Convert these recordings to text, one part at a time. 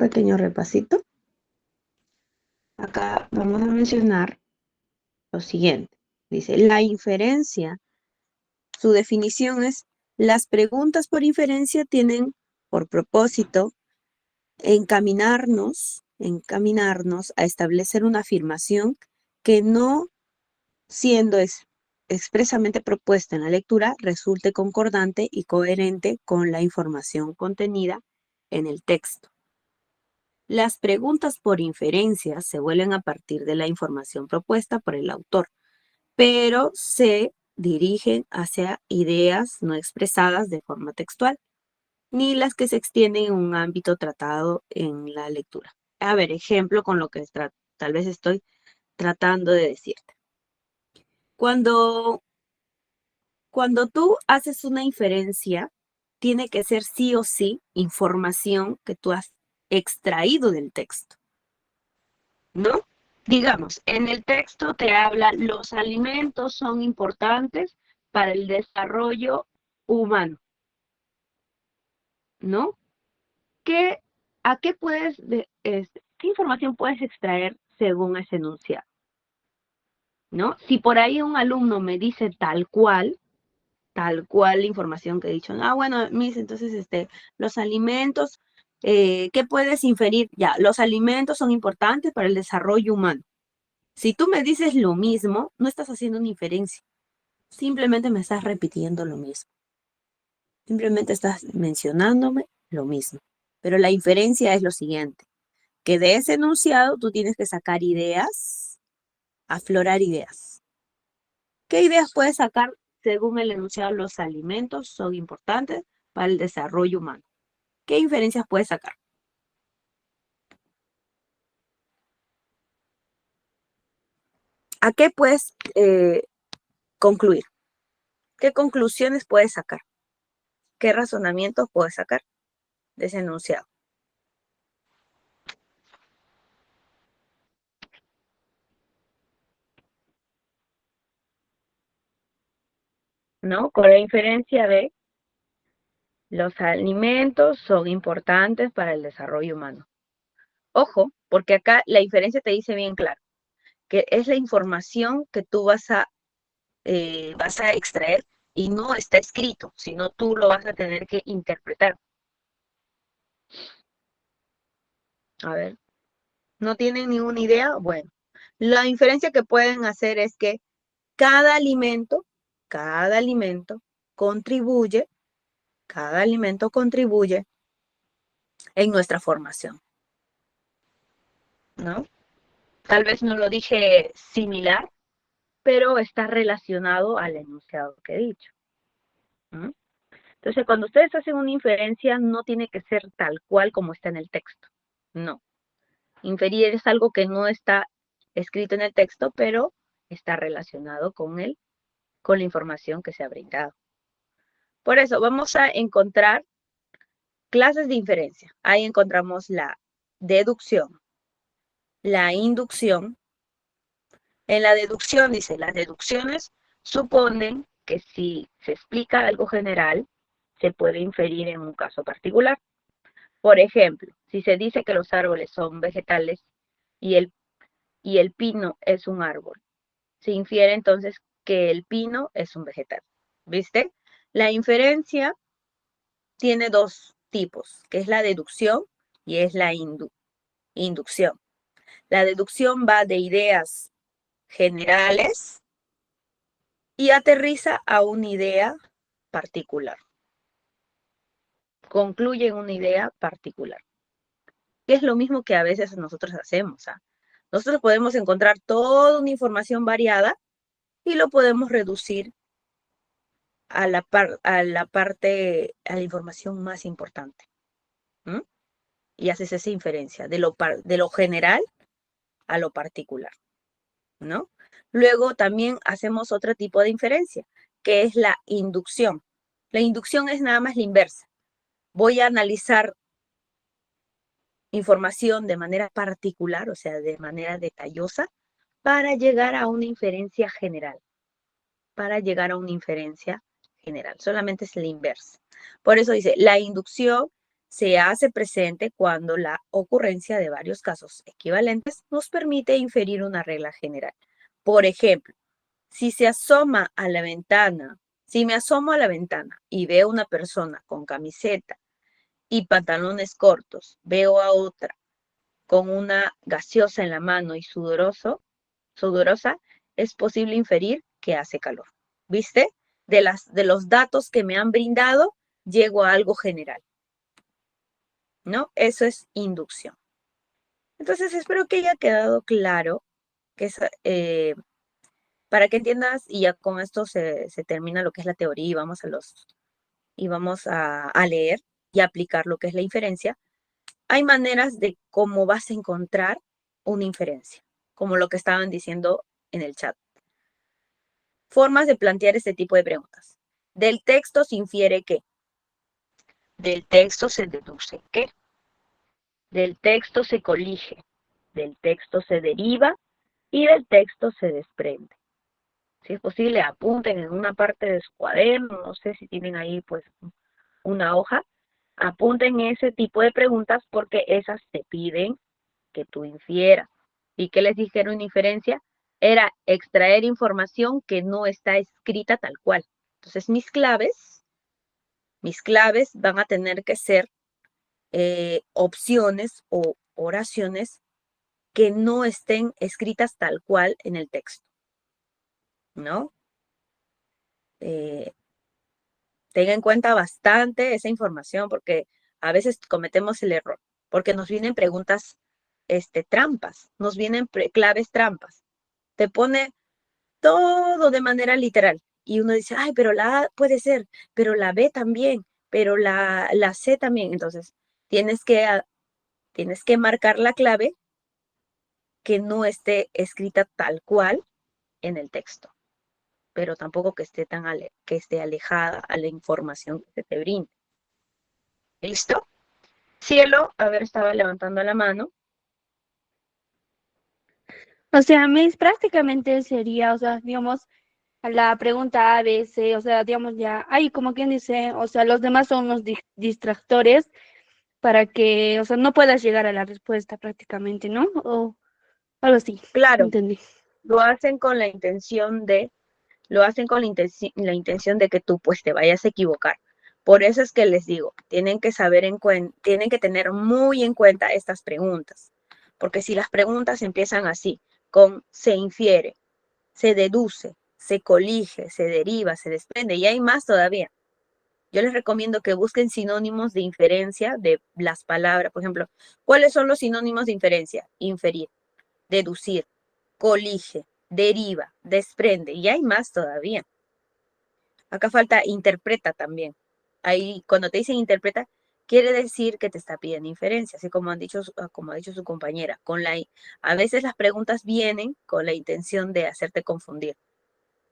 pequeño repasito. Acá vamos a mencionar lo siguiente. Dice, la inferencia, su definición es, las preguntas por inferencia tienen por propósito encaminarnos a establecer una afirmación que no siendo expresamente propuesta en la lectura, resulte concordante y coherente con la información contenida en el texto. Las preguntas por inferencia se vuelven a partir de la información propuesta por el autor, pero se dirigen hacia ideas no expresadas de forma textual, ni las que se extienden en un ámbito tratado en la lectura. A ver, ejemplo con lo que tal vez estoy tratando de decirte. Cuando tú haces una inferencia, tiene que ser sí o sí información que tú has extraído del texto, ¿no? Digamos, en el texto te habla, los alimentos son importantes para el desarrollo humano, ¿no? ¿Qué información puedes extraer según ese enunciado? ¿No? Si por ahí un alumno me dice tal cual la información que he dicho. Ah, bueno, Miss, entonces, los alimentos, ¿qué puedes inferir? Ya, los alimentos son importantes para el desarrollo humano. Si tú me dices lo mismo, no estás haciendo una inferencia. Simplemente me estás repitiendo lo mismo. Simplemente estás mencionándome lo mismo. Pero la inferencia es lo siguiente, que de ese enunciado tú tienes que sacar ideas, aflorar ideas. ¿Qué ideas puedes sacar según el enunciado? Los alimentos son importantes para el desarrollo humano. ¿Qué inferencias puedes sacar? ¿A qué puedes concluir? ¿Qué conclusiones puedes sacar? ¿Qué razonamientos puedes sacar de ese enunciado? ¿No? Con la inferencia de los alimentos son importantes para el desarrollo humano. Ojo, porque acá la inferencia te dice bien claro, que es la información que tú vas a extraer y no está escrito, sino tú lo vas a tener que interpretar. A ver, ¿no tienen ninguna idea? Bueno, la inferencia que pueden hacer es que cada alimento contribuye, en nuestra formación, ¿no? Tal vez no lo dije similar, pero está relacionado al enunciado que he dicho. ¿No? Entonces, cuando ustedes hacen una inferencia, no tiene que ser tal cual como está en el texto. No. Inferir es algo que no está escrito en el texto, pero está relacionado con la información que se ha brindado. Por eso, vamos a encontrar clases de inferencia. Ahí encontramos la deducción, la inducción. En la deducción dice, las deducciones suponen que si se explica algo general, se puede inferir en un caso particular. Por ejemplo, si se dice que los árboles son vegetales y el pino es un árbol, se infiere entonces que el pino es un vegetal. ¿Viste? La inferencia tiene dos tipos, que es la deducción y es la inducción. La deducción va de ideas generales y aterriza a una idea particular. Concluye en una idea particular. Que es lo mismo que a veces nosotros hacemos. Nosotros podemos encontrar toda una información variada y lo podemos reducir a la información más importante. ¿Mm? Y haces esa inferencia de lo general a lo particular, ¿no? Luego también hacemos otro tipo de inferencia, que es la inducción. La inducción es nada más la inversa. Voy a analizar información de manera particular, o sea, de manera detallosa, para llegar a una inferencia general. Solamente es la inversa. Por eso dice, la inducción se hace presente cuando la ocurrencia de varios casos equivalentes nos permite inferir una regla general. Por ejemplo, si se asoma a la ventana, si me asomo a la ventana y veo una persona con camiseta y pantalones cortos, veo a otra con una gaseosa en la mano y sudorosa, es posible inferir que hace calor. ¿Viste? De los datos que me han brindado, llego a algo general, ¿no? Eso es inducción. Entonces, espero que haya quedado claro que para que entiendas, y ya con esto se termina lo que es la teoría y vamos a leer y aplicar lo que es la inferencia. Hay maneras de cómo vas a encontrar una inferencia, como lo que estaban diciendo en el chat. Formas de plantear este tipo de preguntas. Del texto se infiere qué. Del texto se deduce qué. Del texto se colige. Del texto se deriva y del texto se desprende. Si es posible, apunten en una parte de su cuaderno, no sé si tienen ahí pues una hoja, apunten ese tipo de preguntas porque esas te piden que tú infieras. ¿Y qué les dijeron una inferencia? Era extraer información que no está escrita tal cual. Entonces mis claves van a tener que ser opciones o oraciones que no estén escritas tal cual en el texto, ¿no? Tenga en cuenta bastante esa información porque a veces cometemos el error, porque nos vienen preguntas trampas, nos vienen claves trampas. Te pone todo de manera literal y uno dice, ay, pero la A puede ser, pero la B también, pero la C también. Entonces, tienes que marcar la clave que no esté escrita tal cual en el texto, pero tampoco que esté que esté alejada a la información que se te brinde. ¿Listo? Cielo, a ver, estaba levantando la mano. O sea, Miss, prácticamente sería, o sea, digamos, a la pregunta A, B, C, o sea, digamos ya, hay como quien dice, o sea, los demás son unos distractores para que, o sea, no puedas llegar a la respuesta prácticamente, ¿no? O algo así, Claro, entendí. lo hacen con la intención la intención de que tú pues te vayas a equivocar. Por eso es que les digo, tienen que tener muy en cuenta estas preguntas, porque si las preguntas empiezan así, con se infiere, se deduce, se colige, se deriva, se desprende, y hay más todavía. Yo les recomiendo que busquen sinónimos de inferencia de las palabras. Por ejemplo, ¿cuáles son los sinónimos de inferencia? Inferir, deducir, colige, deriva, desprende, y hay más todavía. Acá falta interpreta también. Ahí, cuando te dicen interpreta, quiere decir que te está pidiendo inferencia, así como como ha dicho su compañera. A veces las preguntas vienen con la intención de hacerte confundir.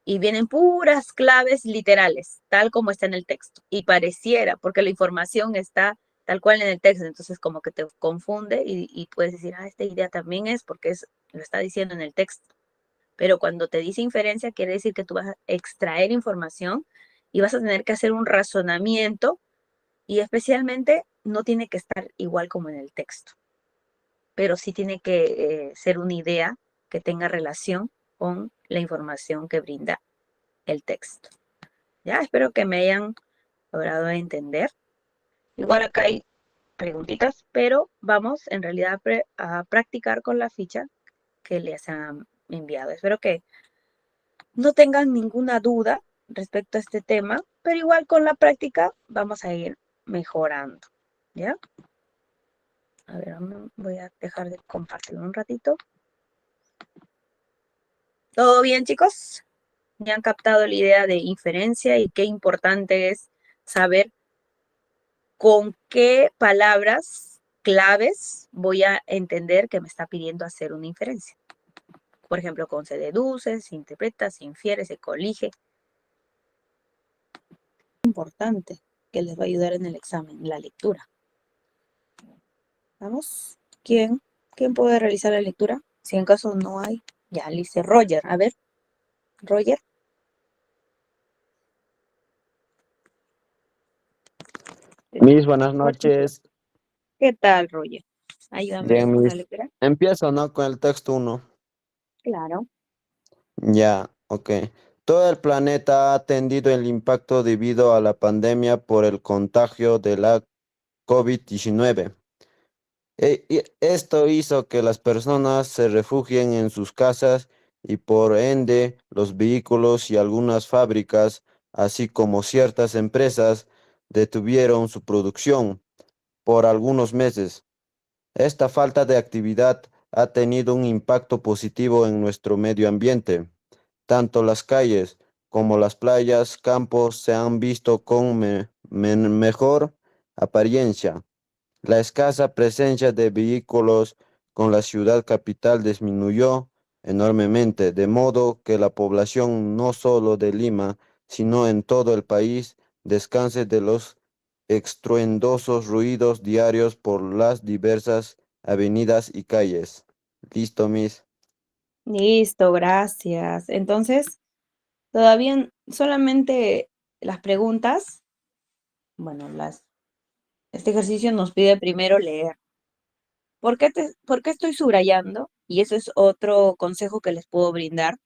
Y vienen puras claves literales, tal como está en el texto. Y pareciera, porque la información está tal cual en el texto, entonces como que te confunde y puedes decir, esta idea también es porque lo está diciendo en el texto. Pero cuando te dice inferencia, quiere decir que tú vas a extraer información y vas a tener que hacer un razonamiento y especialmente no tiene que estar igual como en el texto, pero sí tiene que ser una idea que tenga relación con la información que brinda el texto. Ya, espero que me hayan logrado entender. Igual acá hay preguntitas, pero vamos en realidad a practicar con la ficha que les han enviado. Espero que no tengan ninguna duda respecto a este tema, pero igual con la práctica vamos a ir mejorando, ¿ya? A ver, voy a dejar de compartirlo un ratito. ¿Todo bien, chicos? ¿Ya han captado la idea de inferencia y qué importante es saber con qué palabras claves voy a entender que me está pidiendo hacer una inferencia? Por ejemplo, con se deduce, se interpreta, se infiere, se colige. Importante que les va a ayudar en el examen, la lectura. Vamos. ¿Quién puede realizar la lectura? Si en caso no hay, ya le dice Roger. A ver, Roger. Miss, buenas Fuerte, sí. noches. ¿Qué tal, Roger? Ayúdame Bien, con la mis. lectura. Empiezo, ¿no? Con el texto uno. Claro. Ya, ok. Todo el planeta ha atendido el impacto debido a la pandemia por el contagio de la COVID-19. Y esto hizo que las personas se refugien en sus casas y por ende los vehículos y algunas fábricas, así como ciertas empresas, detuvieron su producción por algunos meses. Esta falta de actividad ha tenido un impacto positivo en nuestro medio ambiente. Tanto las calles como las playas, campos se han visto con mejor apariencia. La escasa presencia de vehículos con la ciudad capital disminuyó enormemente, de modo que la población no solo de Lima, sino en todo el país, descanse de los estruendosos ruidos diarios por las diversas avenidas y calles. Listo, Miss. Listo, gracias. Entonces, todavía solamente las preguntas, bueno, este ejercicio nos pide primero leer. ¿Por qué estoy subrayando? Y eso es otro consejo que les puedo brindar.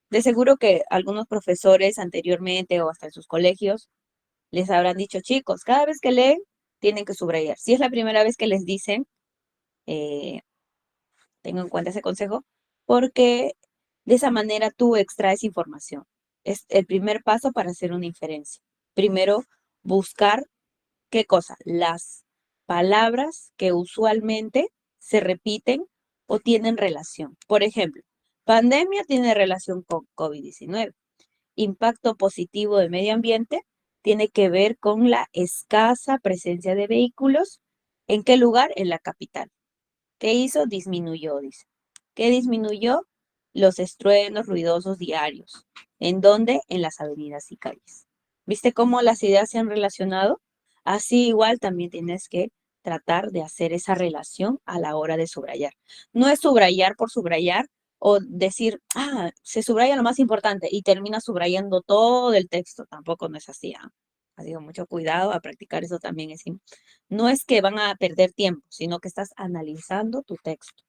De seguro que algunos profesores anteriormente o hasta en sus colegios les habrán dicho, chicos, cada vez que leen, tienen que subrayar. Si es la primera vez que les dicen, eh, tengo en cuenta ese consejo, porque de esa manera tú extraes información. Es el primer paso para hacer una inferencia. Primero, buscar qué cosa, las palabras que usualmente se repiten o tienen relación. Por ejemplo, pandemia tiene relación con COVID-19. Impacto positivo del medio ambiente tiene que ver con la escasa presencia de vehículos. ¿En qué lugar? En la capital. ¿Qué hizo? Disminuyó, dice. ¿Qué disminuyó? Los estruendos ruidosos diarios. ¿En dónde? En las avenidas y calles. ¿Viste cómo las ideas se han relacionado? Así igual también tienes que tratar de hacer esa relación a la hora de subrayar. No es subrayar por subrayar o decir, se subraya lo más importante y termina subrayando todo el texto. Tampoco no es así. Así que mucho cuidado a practicar eso también es no es que van a perder tiempo, sino que estás analizando tu texto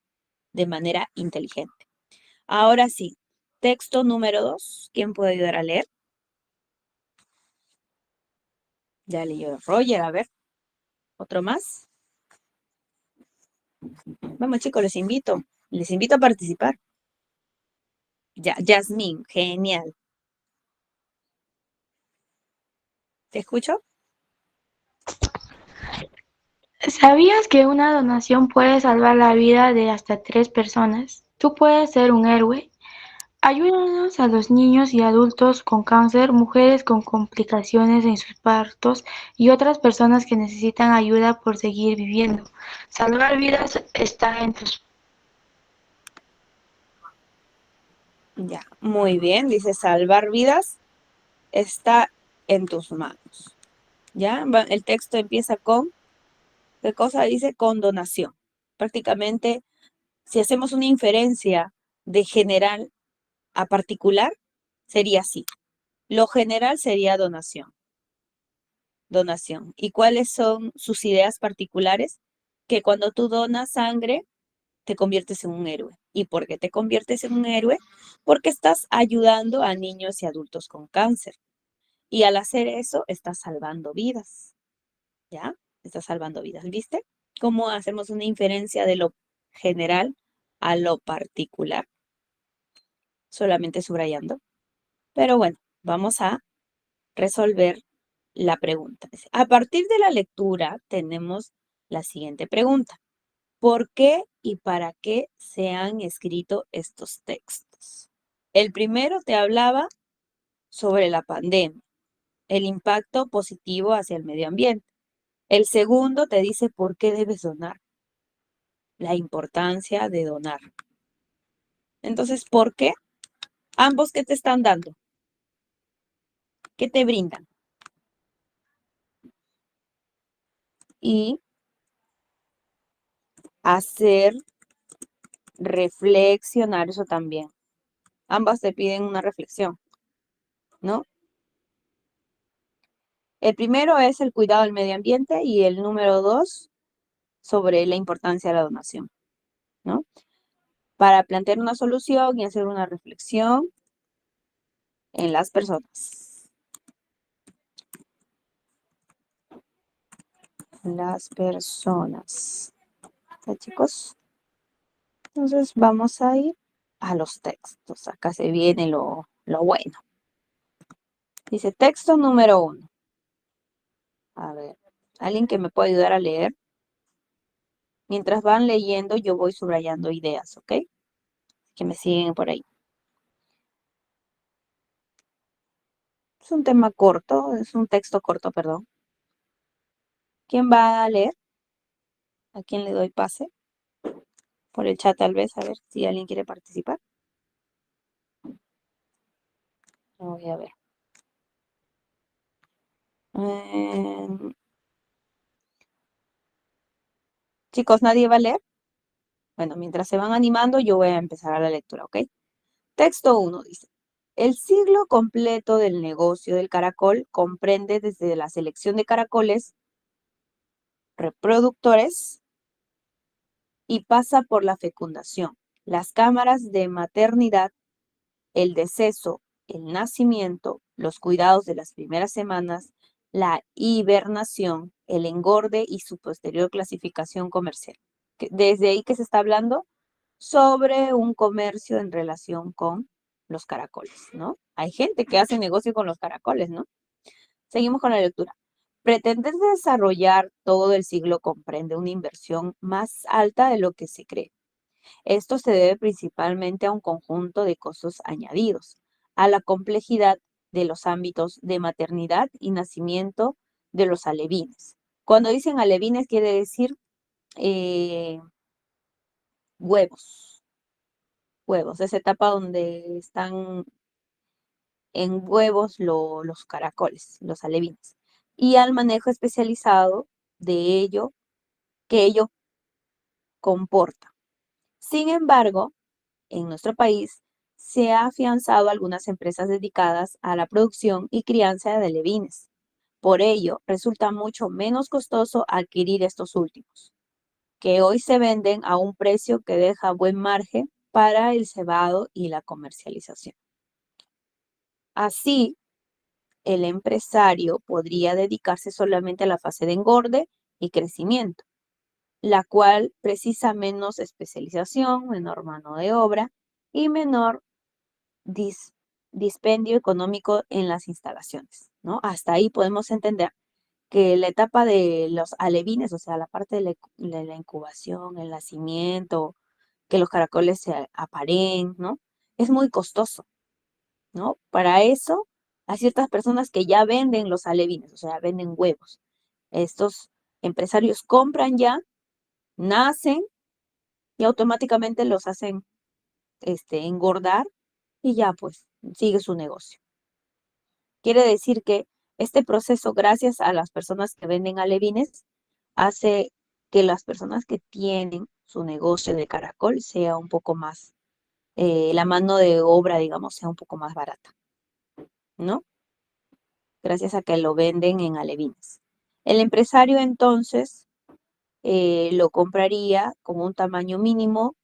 de manera inteligente. Ahora sí, texto número 2. ¿Quién puede ayudar a leer? Ya leyó Roger, a ver. ¿Otro más? Vamos chicos, les invito. Les invito a participar. Ya, Yasmín, genial. ¿Te escucho? ¿Sabías que una donación puede salvar la vida de hasta 3 personas? Tú puedes ser un héroe. Ayúdanos a los niños y adultos con cáncer, mujeres con complicaciones en sus partos y otras personas que necesitan ayuda por seguir viviendo. Salvar vidas está en tus... Ya, muy bien. Dice, salvar vidas está en tus manos. ¿Ya? El texto empieza con, ¿qué cosa dice? Con donación. Prácticamente, si hacemos una inferencia de general a particular, sería así. Lo general sería donación. Donación. ¿Y cuáles son sus ideas particulares? Que cuando tú donas sangre, te conviertes en un héroe. ¿Y por qué te conviertes en un héroe? Porque estás ayudando a niños y adultos con cáncer. Y al hacer eso, estás salvando vidas. ¿Ya? Estás salvando vidas. ¿Viste? ¿Cómo hacemos una inferencia de lo general a lo particular? Solamente subrayando. Pero bueno, vamos a resolver la pregunta. A partir de la lectura tenemos la siguiente pregunta. ¿Por qué y para qué se han escrito estos textos? El primero te hablaba sobre la pandemia, el impacto positivo hacia el medio ambiente. El segundo te dice por qué debes donar, la importancia de donar. Entonces, ¿por qué? Ambos, ¿qué te están dando? ¿Qué te brindan? Y hacer reflexionar eso también. Ambas te piden una reflexión, ¿no? El primero es el cuidado del medio ambiente y el número 2 sobre la importancia de la donación, ¿no? Para plantear una solución y hacer una reflexión en las personas. Las personas. ¿Está, chicos? Entonces vamos a ir a los textos. Acá se viene lo bueno. Dice texto número 1. A ver, ¿alguien que me pueda ayudar a leer? Mientras van leyendo, yo voy subrayando ideas, ¿ok? Que me siguen por ahí. Es un tema corto, es un texto corto, perdón. ¿Quién va a leer? ¿A quién le doy pase? Por el chat tal vez, a ver si alguien quiere participar. Voy a ver. Chicos, ¿nadie va a leer? Bueno, mientras se van animando, yo voy a empezar a la lectura, ¿ok? Texto 1 dice, el ciclo completo del negocio del caracol comprende desde la selección de caracoles reproductores y pasa por la fecundación, las cámaras de maternidad, el deceso, el nacimiento, los cuidados de las primeras semanas, la hibernación, el engorde y su posterior clasificación comercial. Desde ahí que se está hablando sobre un comercio en relación con los caracoles, ¿no? Hay gente que hace negocio con los caracoles, ¿no? Seguimos con la lectura. Pretender desarrollar todo el siglo comprende una inversión más alta de lo que se cree. Esto se debe principalmente a un conjunto de costos añadidos, a la complejidad de los ámbitos de maternidad y nacimiento de los alevines. Cuando dicen alevines quiere decir huevos, esa etapa donde están en huevos los caracoles, los alevines, y al manejo especializado de ello que ello comporta. Sin embargo, en nuestro país se ha afianzado algunas empresas dedicadas a la producción y crianza de alevines. Por ello, resulta mucho menos costoso adquirir estos últimos, que hoy se venden a un precio que deja buen margen para el cebado y la comercialización. Así, el empresario podría dedicarse solamente a la fase de engorde y crecimiento, la cual precisa menos especialización, menor mano de obra y menor dispendio económico en las instalaciones, ¿no? Hasta ahí podemos entender que la etapa de los alevines, o sea, la parte de la incubación, el nacimiento, que los caracoles se aparen, ¿no? Es muy costoso, ¿no? Para eso, hay ciertas personas que ya venden los alevines, o sea, venden huevos. Estos empresarios compran ya, nacen y automáticamente los hacen engordar y ya pues sigue su negocio. Quiere decir que este proceso, gracias a las personas que venden alevines, hace que las personas que tienen su negocio de caracol sea un poco más, la mano de obra, digamos, sea un poco más barata, ¿no? Gracias a que lo venden en alevines. El empresario entonces lo compraría con un tamaño mínimo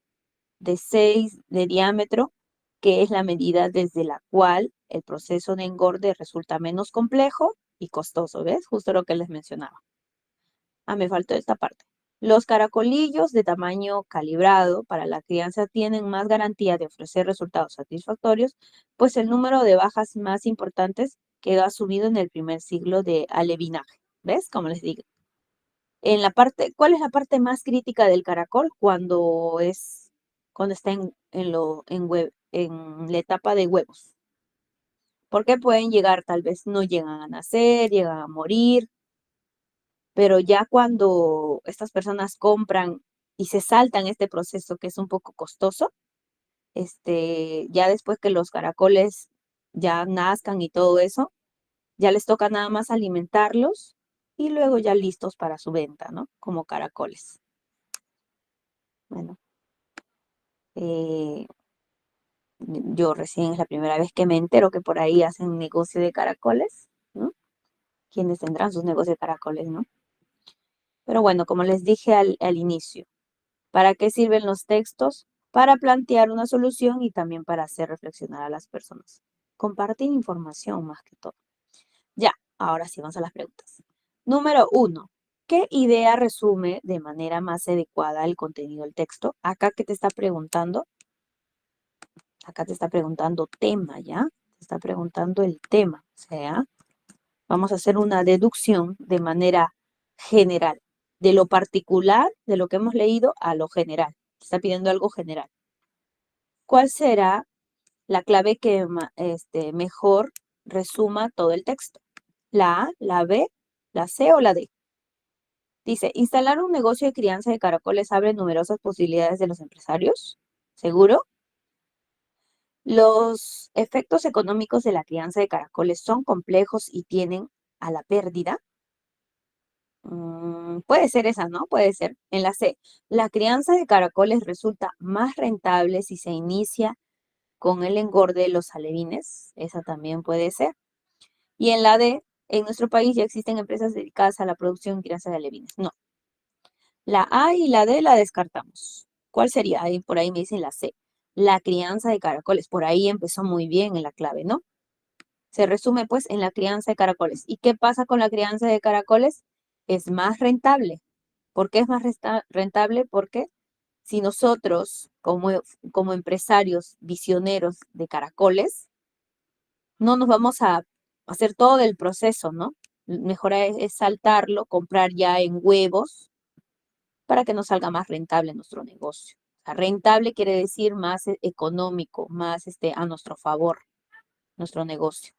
de 6 de diámetro, que es la medida desde la cual el proceso de engorde resulta menos complejo y costoso, ¿ves? Justo lo que les mencionaba. Me faltó esta parte. Los caracolillos de tamaño calibrado para la crianza tienen más garantía de ofrecer resultados satisfactorios, pues el número de bajas más importantes quedó asumido en el primer siglo de alevinaje. ¿Ves? Como les digo. ¿Cuál es la parte más crítica del caracol? Cuando está en la etapa de huevos. Porque pueden llegar, tal vez no llegan a nacer, llegan a morir, pero ya cuando estas personas compran y se saltan este proceso que es un poco costoso, ya después que los caracoles ya nazcan y todo eso, ya les toca nada más alimentarlos y luego ya listos para su venta, ¿no? Como caracoles. Bueno, yo recién es la primera vez que me entero que por ahí hacen negocio de caracoles, ¿no? Quienes tendrán sus negocios de caracoles, ¿no? Pero bueno, como les dije al inicio, ¿para qué sirven los textos? Para plantear una solución y también para hacer reflexionar a las personas. Compartir información más que todo. Ya, ahora sí vamos a las preguntas. Número 1. ¿Qué idea resume de manera más adecuada el contenido del texto? Acá que te está preguntando, acá te está preguntando tema, ¿ya? Te está preguntando el tema. O sea, vamos a hacer una deducción de manera general. De lo particular, de lo que hemos leído, a lo general. Te está pidiendo algo general. ¿Cuál será la clave que mejor resuma todo el texto? ¿La A, la B, la C o la D? Dice, instalar un negocio de crianza de caracoles abre numerosas posibilidades de los empresarios. ¿Seguro? Los efectos económicos de la crianza de caracoles son complejos y tienen a la pérdida. Puede ser esa, ¿no? Puede ser. En la C, la crianza de caracoles resulta más rentable si se inicia con el engorde de los alevines. Esa también puede ser. Y en la D, en nuestro país ya existen empresas dedicadas a la producción y crianza de alevines. No. La A y la D la descartamos. ¿Cuál sería? Ahí, por ahí me dicen la C. La crianza de caracoles. Por ahí empezó muy bien en la clave, ¿no? Se resume pues en la crianza de caracoles. ¿Y qué pasa con la crianza de caracoles? Es más rentable. ¿Por qué es más rentable? Porque si nosotros, como empresarios visioneros de caracoles, no nos vamos a hacer todo el proceso, ¿no? Mejor es saltarlo, comprar ya en huevos para que nos salga más rentable nuestro negocio. O sea, rentable quiere decir más económico, más a nuestro favor, nuestro negocio.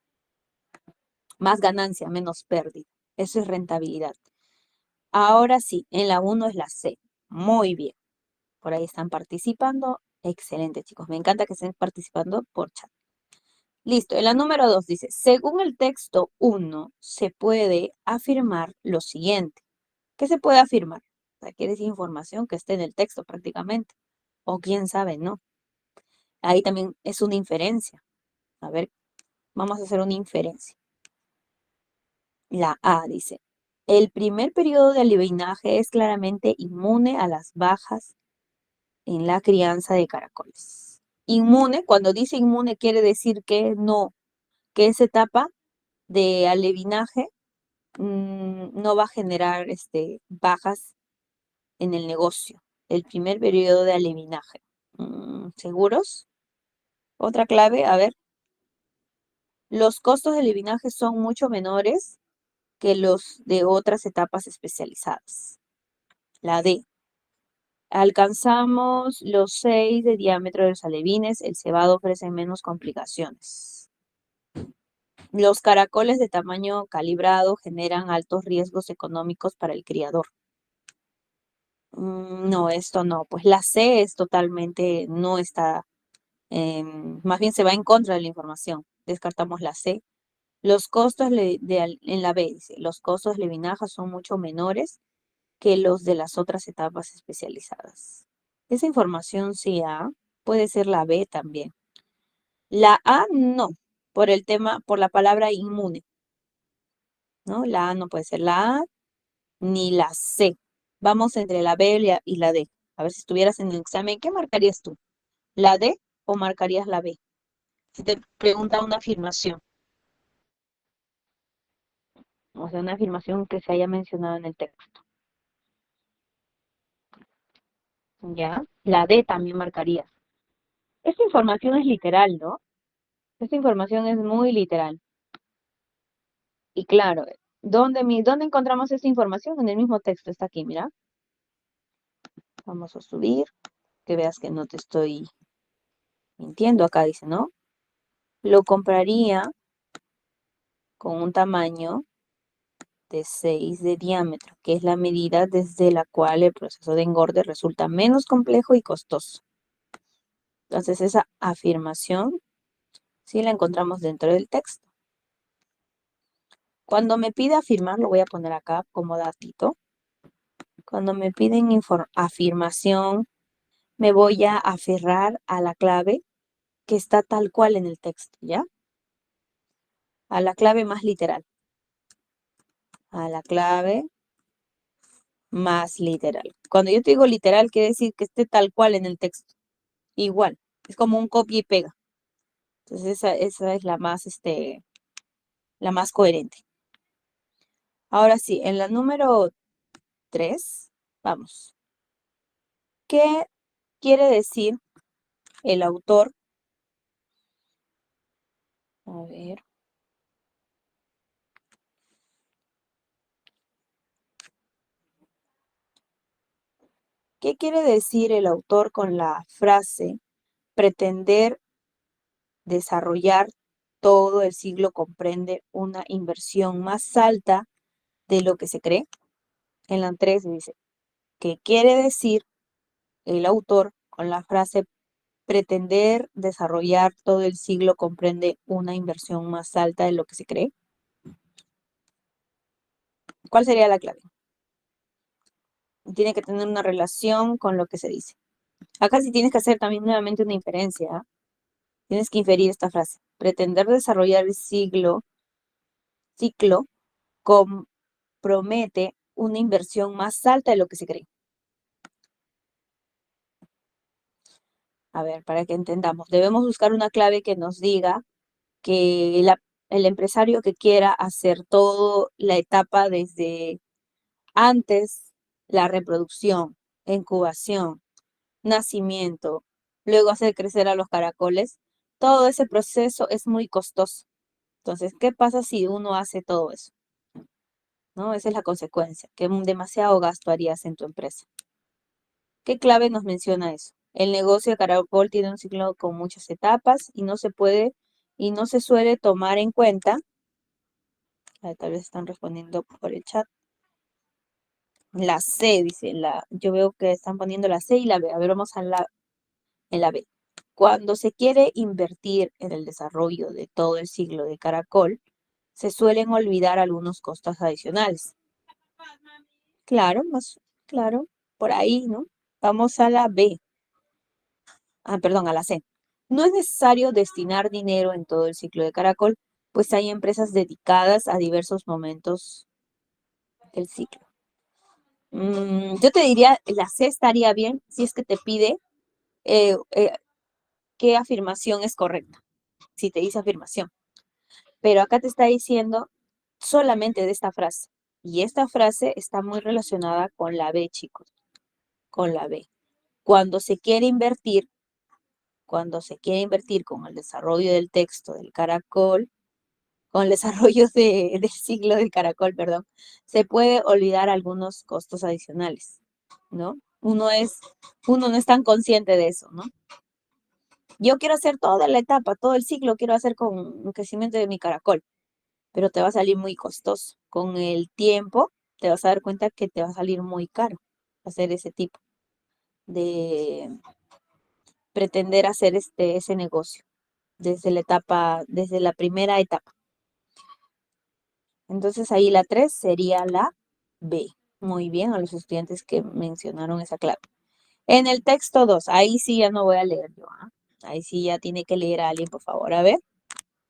Más ganancia, menos pérdida. Eso es rentabilidad. Ahora sí, en la 1 es la C. Muy bien. Por ahí están participando. Excelente, chicos. Me encanta que estén participando por chat. Listo. En la número 2 dice, según el texto 1, se puede afirmar lo siguiente. ¿Qué se puede afirmar? O sea, quiere decir información que esté en el texto prácticamente. O quién sabe, ¿no? Ahí también es una inferencia. A ver, vamos a hacer una inferencia. La A dice, el primer periodo de alevinaje es claramente inmune a las bajas en la crianza de caracoles. Inmune, cuando dice inmune quiere decir que no, que esa etapa de alevinaje no va a generar bajas en el negocio. El primer periodo de alevinaje. ¿Seguros? Otra clave, a ver. Los costos de alevinaje son mucho menores que los de otras etapas especializadas. La D. Alcanzamos los 6 de diámetro de los alevines, el cebado ofrece menos complicaciones. Los caracoles de tamaño calibrado generan altos riesgos económicos para el criador. No, esto no. Pues la C es totalmente, no está, más bien se va en contra de la información. Descartamos la C. Los costos en la B, dice, los costos de levinaja son mucho menores que los de las otras etapas especializadas. Esa información sí A, puede ser la B también. La A no, por el tema, por la palabra inmune, ¿no? La A no puede ser la A ni la C. Vamos entre la B y la D. A ver si estuvieras en el examen, ¿qué marcarías tú? ¿La D o marcarías la B? Si te pregunta una afirmación, o sea, una afirmación que se haya mencionado en el texto. ¿Ya? La D también marcarías. Esta información es literal, ¿no? Esta información es muy literal. Y claro, ¿dónde encontramos esta información? En el mismo texto, está aquí, mira. Vamos a subir, que veas que no te estoy mintiendo. Acá dice, ¿no? Lo compraría con un tamaño de 6 de diámetro, que es la medida desde la cual el proceso de engorde resulta menos complejo y costoso. Entonces, esa afirmación sí la encontramos dentro del texto. Cuando me pide afirmar, lo voy a poner acá como datito. Cuando me piden afirmación, me voy a aferrar a la clave que está tal cual en el texto, ¿ya? A la clave más literal. A la clave más literal. Cuando yo te digo literal, quiere decir que esté tal cual en el texto. Igual. Es como un copia y pega. Entonces esa es la más coherente. Ahora sí, en la número 3, vamos. ¿Qué quiere decir el autor? A ver. ¿Qué quiere decir el autor con la frase pretender desarrollar todo el siglo comprende una inversión más alta de lo que se cree? En la 3 dice, ¿qué quiere decir el autor con la frase pretender desarrollar todo el siglo comprende una inversión más alta de lo que se cree? ¿Cuál sería la clave? Tiene que tener una relación con lo que se dice. Acá sí tienes que hacer también nuevamente una inferencia. ¿Ah? Tienes que inferir esta frase. Pretender desarrollar el ciclo compromete una inversión más alta de lo que se cree. A ver, para que entendamos, debemos buscar una clave que nos diga que el empresario que quiera hacer toda la etapa desde antes la reproducción, incubación, nacimiento, luego hacer crecer a los caracoles, todo ese proceso es muy costoso. Entonces, ¿qué pasa si uno hace todo eso? ¿No? Esa es la consecuencia, que demasiado gasto harías en tu empresa. ¿Qué clave nos menciona eso? El negocio de caracol tiene un ciclo con muchas etapas y no se suele tomar en cuenta. Tal vez están respondiendo por el chat. La C, dice, yo veo que están poniendo la C y la B. A ver, vamos en la B. Cuando se quiere invertir en el desarrollo de todo el ciclo de caracol, se suelen olvidar algunos costos adicionales. Claro, más claro, por ahí, ¿no? Vamos a la B. Perdón, a la C. No es necesario destinar dinero en todo el ciclo de caracol, pues hay empresas dedicadas a diversos momentos del ciclo. Yo te diría, la C estaría bien si es que te pide qué afirmación es correcta, si te dice afirmación. Pero acá te está diciendo solamente de esta frase. Y esta frase está muy relacionada con la B, chicos, con la B. Cuando se quiere invertir con el desarrollo del texto del caracol, con el desarrollo del ciclo del caracol, perdón, se puede olvidar algunos costos adicionales, ¿no? Uno no es tan consciente de eso, ¿no? Yo quiero hacer toda la etapa, todo el ciclo quiero hacer con un crecimiento de mi caracol, pero te va a salir muy costoso. Con el tiempo te vas a dar cuenta que te va a salir muy caro hacer ese tipo de pretender hacer ese negocio desde la primera etapa. Entonces ahí la 3 sería la B. Muy bien, a los estudiantes que mencionaron esa clave. En el texto 2, ahí sí ya no voy a leer yo. Ahí sí ya tiene que leer a alguien, por favor. A ver,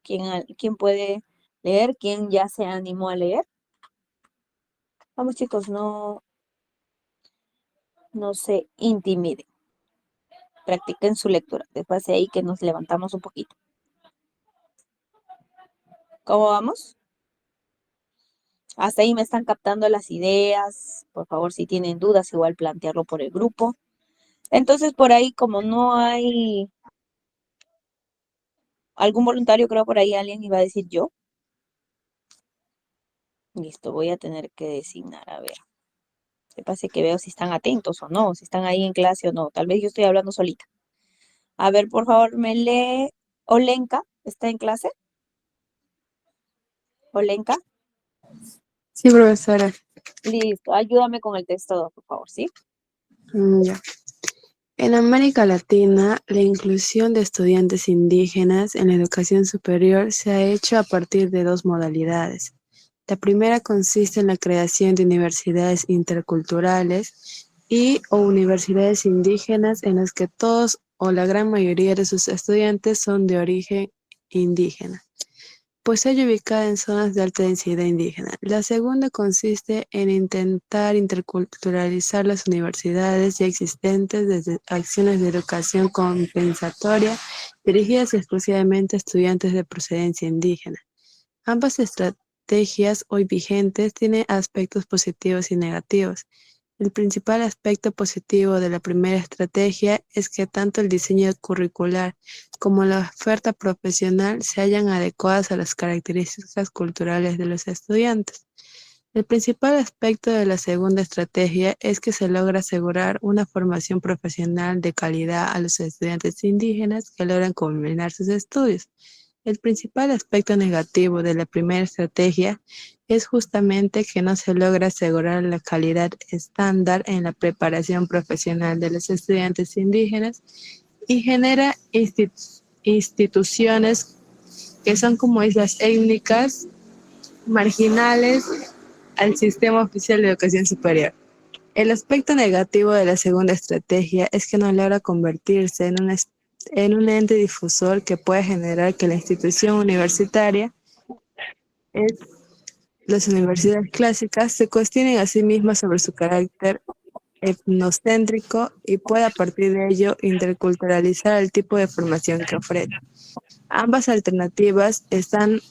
¿quién puede leer? ¿Quién ya se animó a leer? Vamos chicos, no se intimiden. Practiquen su lectura. Después de ahí que nos levantamos un poquito. ¿Cómo vamos? Hasta ahí me están captando las ideas. Por favor, si tienen dudas, igual plantearlo por el grupo. Entonces, por ahí, como no hay algún voluntario, creo por ahí alguien iba a decir yo. Listo, voy a tener que designar, a ver. Me parece que veo si están atentos o no, si están ahí en clase o no. Tal vez yo estoy hablando solita. A ver, por favor, me lee Olenka. ¿Está en clase? Olenka. Sí, profesora. Listo, ayúdame con el texto 2, por favor, ¿sí? Ya. En América Latina, la inclusión de estudiantes indígenas en la educación superior se ha hecho a partir de dos modalidades. La primera consiste en la creación de universidades interculturales o universidades indígenas en las que todos o la gran mayoría de sus estudiantes son de origen indígena. pues se halla ubicada en zonas de alta densidad indígena. La segunda consiste en intentar interculturalizar las universidades ya existentes desde acciones de educación compensatoria dirigidas exclusivamente a estudiantes de procedencia indígena. Ambas estrategias hoy vigentes tienen aspectos positivos y negativos. El principal aspecto positivo de la primera estrategia es que tanto el diseño curricular como la oferta profesional se hallan adecuadas a las características culturales de los estudiantes. El principal aspecto de la segunda estrategia es que se logra asegurar una formación profesional de calidad a los estudiantes indígenas que logran culminar sus estudios. El principal aspecto negativo de la primera estrategia es justamente que no se logra asegurar la calidad estándar en la preparación profesional de los estudiantes indígenas y genera instituciones que son como islas étnicas marginales al sistema oficial de educación superior. El aspecto negativo de la segunda estrategia es que no logra convertirse en un ente difusor que puede generar que la institución universitaria, las universidades clásicas, se cuestionen a sí mismas sobre su carácter etnocéntrico y pueda a partir de ello interculturalizar el tipo de formación que ofrece. Ambas alternativas están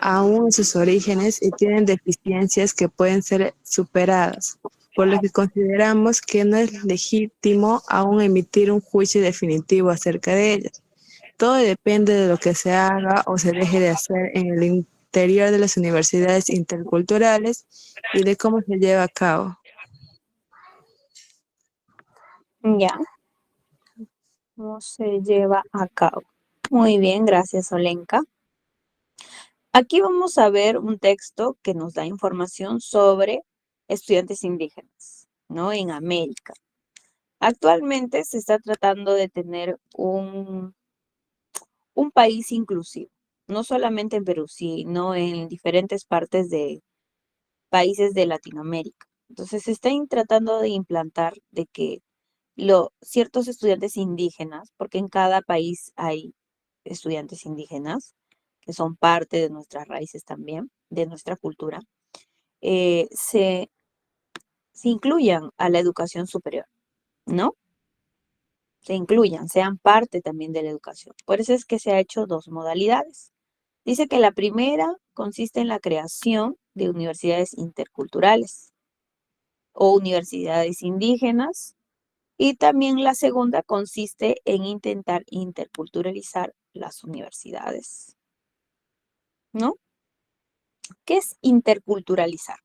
aún en sus orígenes y tienen deficiencias que pueden ser superadas, por lo que consideramos que no es legítimo aún emitir un juicio definitivo acerca de ellas. Todo depende de lo que se haga o se deje de hacer en el interior de las universidades interculturales y de cómo se lleva a cabo. Ya, ¿cómo se lleva a cabo? Muy bien, gracias, Olenka. Aquí vamos a ver un texto que nos da información sobre estudiantes indígenas, ¿no? En América. Actualmente se está tratando de tener un país inclusivo, no solamente en Perú, sino en diferentes partes de países de Latinoamérica. Entonces se está tratando de implantar de que ciertos estudiantes indígenas, porque en cada país hay estudiantes indígenas, que son parte de nuestras raíces también, de nuestra cultura, se incluyan a la educación superior, ¿no? Se incluyan, sean parte también de la educación. Por eso es que se ha hecho dos modalidades. Dice que la primera consiste en la creación de universidades interculturales o universidades indígenas, y también la segunda consiste en intentar interculturalizar las universidades, ¿no? ¿Qué es interculturalizar?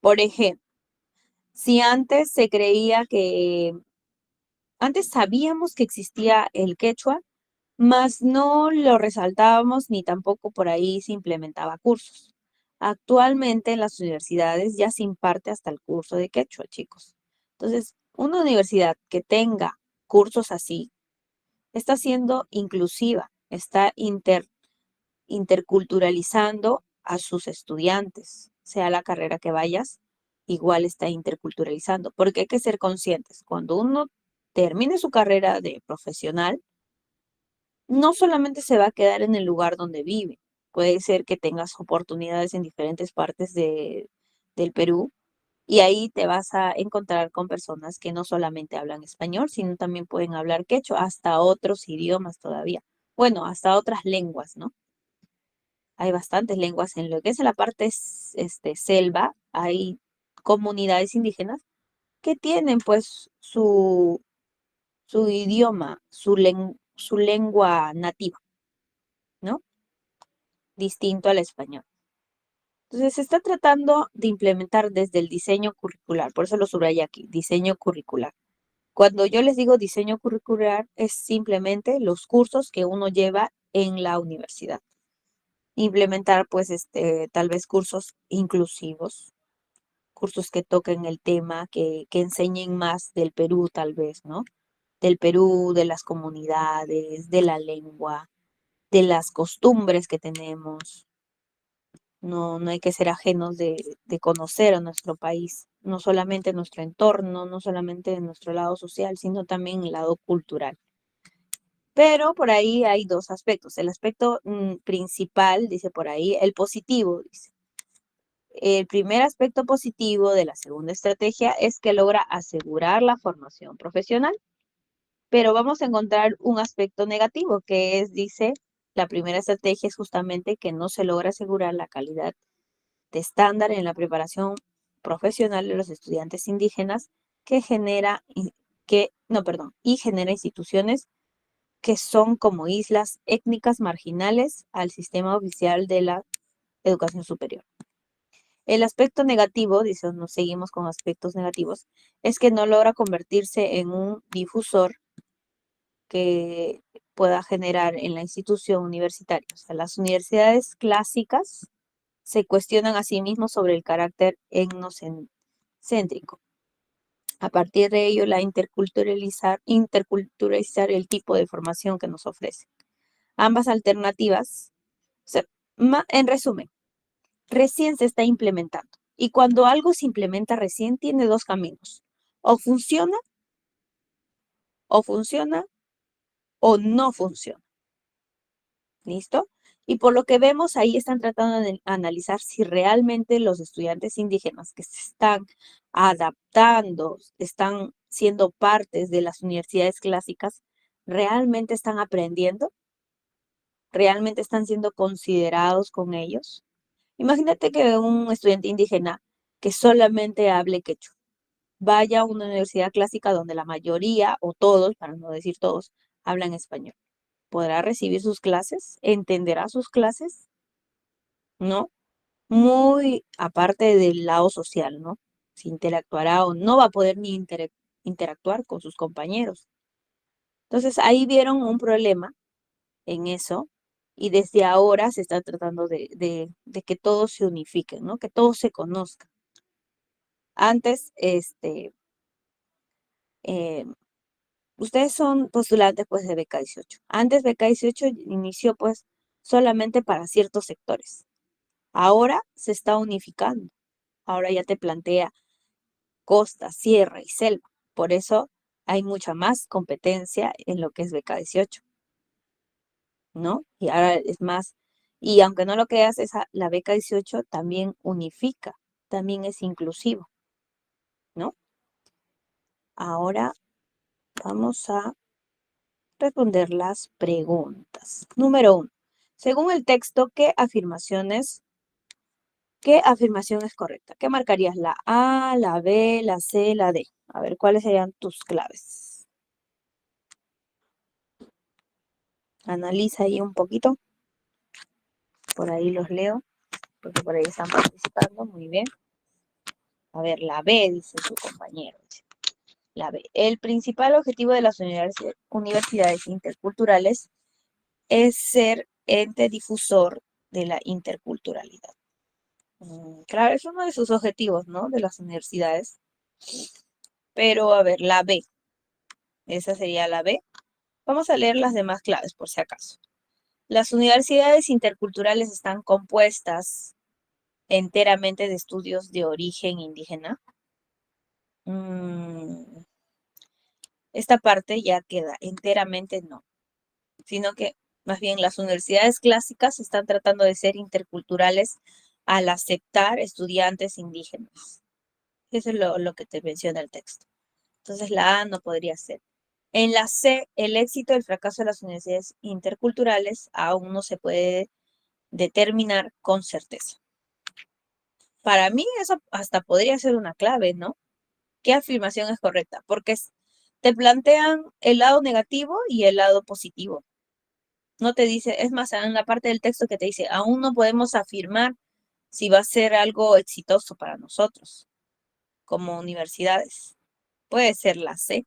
Por ejemplo, si antes se creía que, antes sabíamos que existía el quechua, mas no lo resaltábamos ni tampoco por ahí se implementaba cursos. Actualmente en las universidades ya se imparte hasta el curso de quechua, chicos. Entonces, una universidad que tenga cursos así está siendo inclusiva, está interculturalizando a sus estudiantes, sea la carrera que vayas, igual está interculturalizando, porque hay que ser conscientes. Cuando uno termine su carrera de profesional, no solamente se va a quedar en el lugar donde vive, puede ser que tengas oportunidades en diferentes partes del Perú y ahí te vas a encontrar con personas que no solamente hablan español, sino también pueden hablar quechua, hasta otros idiomas todavía. Bueno, hasta otras lenguas, ¿no? Hay bastantes lenguas en lo que es la parte selva, hay comunidades indígenas que tienen pues su idioma, su lengua nativa, ¿no? Distinto al español. Entonces se está tratando de implementar desde el diseño curricular, por eso lo subrayé aquí, diseño curricular. Cuando yo les digo diseño curricular, es simplemente los cursos que uno lleva en la universidad. Implementar, pues, tal vez cursos inclusivos, cursos que toquen el tema, que enseñen más del Perú, tal vez, ¿no? Del Perú, de las comunidades, de la lengua, de las costumbres que tenemos. No, no hay que ser ajenos de conocer a nuestro país, no solamente nuestro entorno, no solamente en nuestro lado social, sino también el lado cultural. Pero por ahí hay dos aspectos. El aspecto principal, dice por ahí, el positivo, dice. El primer aspecto positivo de la segunda estrategia es que logra asegurar la formación profesional. Pero vamos a encontrar un aspecto negativo, que es, dice, la primera estrategia es justamente que no se logra asegurar la calidad de estándar en la preparación profesional de los estudiantes indígenas que genera, y genera instituciones que son como islas étnicas marginales al sistema oficial de la educación superior. El aspecto negativo, dice, nos seguimos con aspectos negativos, es que no logra convertirse en un difusor que pueda generar en la institución universitaria. O sea, las universidades clásicas se cuestionan a sí mismos sobre el carácter etnocéntrico. A partir de ello, la interculturalizar el tipo de formación que nos ofrece. Ambas alternativas, o sea, en resumen, recién se está implementando. Y cuando algo se implementa recién, tiene dos caminos. O funciona, o funciona, o no funciona. ¿Listo? Y por lo que vemos, ahí están tratando de analizar si realmente los estudiantes indígenas que se están adaptando, están siendo partes de las universidades clásicas, realmente están aprendiendo, realmente están siendo considerados con ellos. Imagínate que un estudiante indígena que solamente hable quechua vaya a una universidad clásica donde la mayoría, o todos, para no decir todos, hablan español. ¿Podrá recibir sus clases? ¿Entenderá sus clases? ¿No? Muy aparte del lado social, ¿no? Si interactuará o no va a poder ni interactuar con sus compañeros. Entonces ahí vieron un problema en eso y desde ahora se está tratando de que todos se unifiquen, ¿no? Que todos se conozcan. Antes, eh, ustedes son postulantes pues de beca 18. Antes beca 18 inició pues solamente para ciertos sectores. Ahora se está unificando. Ahora ya te plantea costa, sierra y selva. Por eso hay mucha más competencia en lo que es beca 18, ¿no? Y ahora es más, y aunque no lo creas, la beca 18 también unifica, también es inclusivo, ¿no? Ahora vamos a responder las preguntas. Número 1. Según el texto, ¿qué afirmación es correcta? ¿Qué marcarías? ¿La A, la B, la C, la D? A ver, ¿cuáles serían tus claves? Analiza ahí un poquito. Por ahí los leo, porque por ahí están participando. Muy bien. A ver, la B, dice su compañero. La B. El principal objetivo de las universidades interculturales es ser ente difusor de la interculturalidad. Claro, es uno de sus objetivos, ¿no? De las universidades. Pero, a ver, la B. Esa sería la B. Vamos a leer las demás claves, por si acaso. Las universidades interculturales están compuestas enteramente de estudios de origen indígena. Esta parte ya queda, enteramente no, sino que más bien las universidades clásicas están tratando de ser interculturales al aceptar estudiantes indígenas. Eso es lo que te menciona el texto. Entonces la A no podría ser. En la C, el éxito o el fracaso de las universidades interculturales aún no se puede determinar con certeza. Para mí eso hasta podría ser una clave, ¿no? ¿Qué afirmación es correcta? Porque te plantean el lado negativo y el lado positivo. No te dice, es más, en la parte del texto que te dice, aún no podemos afirmar si va a ser algo exitoso para nosotros como universidades. Puede ser la C.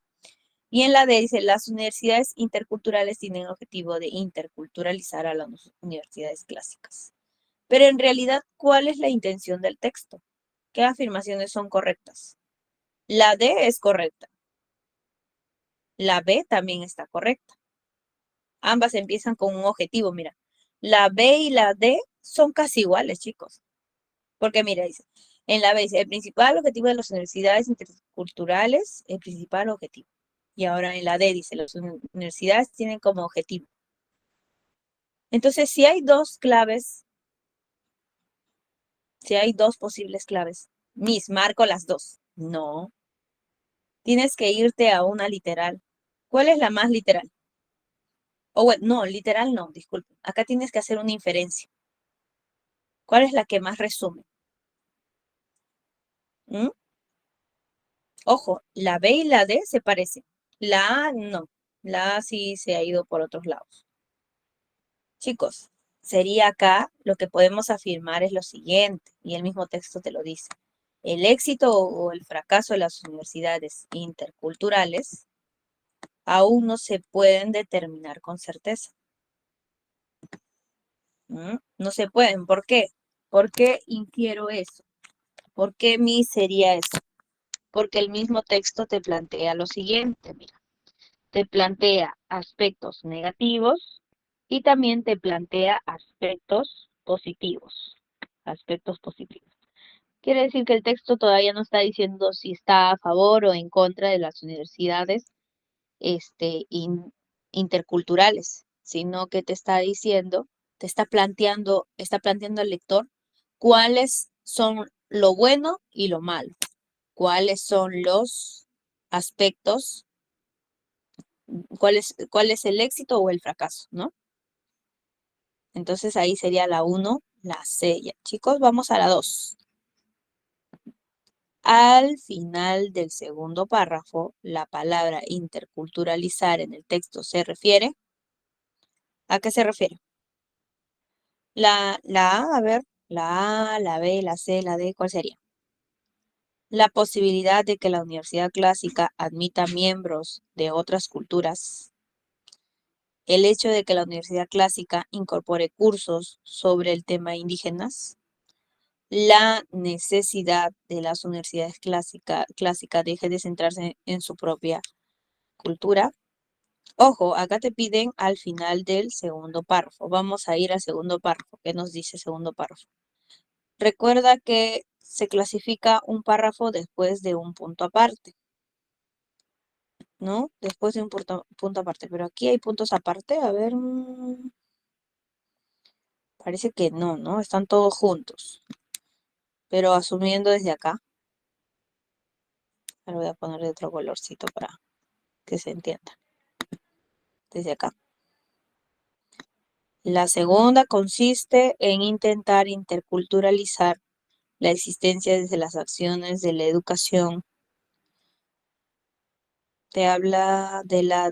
Y en la D dice, las universidades interculturales tienen el objetivo de interculturalizar a las universidades clásicas. Pero en realidad, ¿cuál es la intención del texto? ¿Qué afirmaciones son correctas? La D es correcta. La B también está correcta. Ambas empiezan con un objetivo, mira. La B y la D son casi iguales, chicos. Porque mira, dice, en la B dice, el principal objetivo de las universidades interculturales, el principal objetivo. Y ahora en la D dice, las universidades tienen como objetivo. Entonces, si hay dos claves, si hay dos posibles claves, marco las dos. No. Tienes que irte a una literal. ¿Cuál es la más literal? O bueno, no, literal no, disculpe. Acá tienes que hacer una inferencia. ¿Cuál es la que más resume? ¿Mm? Ojo, la B y la D se parecen. La A no. La A sí se ha ido por otros lados. Chicos, sería acá lo que podemos afirmar es lo siguiente, y el mismo texto te lo dice. El éxito o el fracaso de las universidades interculturales aún no se pueden determinar con certeza. No se pueden. ¿Por qué? ¿Por qué infiero eso? ¿Por qué mi sería eso? Porque el mismo texto te plantea lo siguiente, mira. Te plantea aspectos negativos y también te plantea aspectos positivos. Aspectos positivos. Quiere decir que el texto todavía no está diciendo si está a favor o en contra de las universidades interculturales, sino que te está diciendo, está planteando al lector cuáles son lo bueno y lo malo, cuáles son los aspectos, cuál es el éxito o el fracaso, ¿no? Entonces ahí sería la 1, la C. Ya. Chicos, vamos a la 2. Al final del segundo párrafo, la palabra interculturalizar en el texto se refiere. ¿A qué se refiere? La A, a ver, la A, la B, la C, la D, ¿cuál sería? La posibilidad de que la universidad clásica admita miembros de otras culturas. El hecho de que la universidad clásica incorpore cursos sobre el tema indígenas. La necesidad de las universidades clásicas deje de centrarse en su propia cultura. Ojo, acá te piden al final del segundo párrafo. Vamos a ir al segundo párrafo. ¿Qué nos dice el segundo párrafo? Recuerda que se clasifica un párrafo después de un punto aparte, ¿no? Después de un punto aparte. Pero aquí hay puntos aparte. A ver. Parece que no, ¿no? Están todos juntos. Pero asumiendo desde acá. Ahora voy a poner de otro colorcito para que se entienda. Desde acá. La segunda consiste en intentar interculturalizar la existencia desde las acciones de la educación. Te habla de la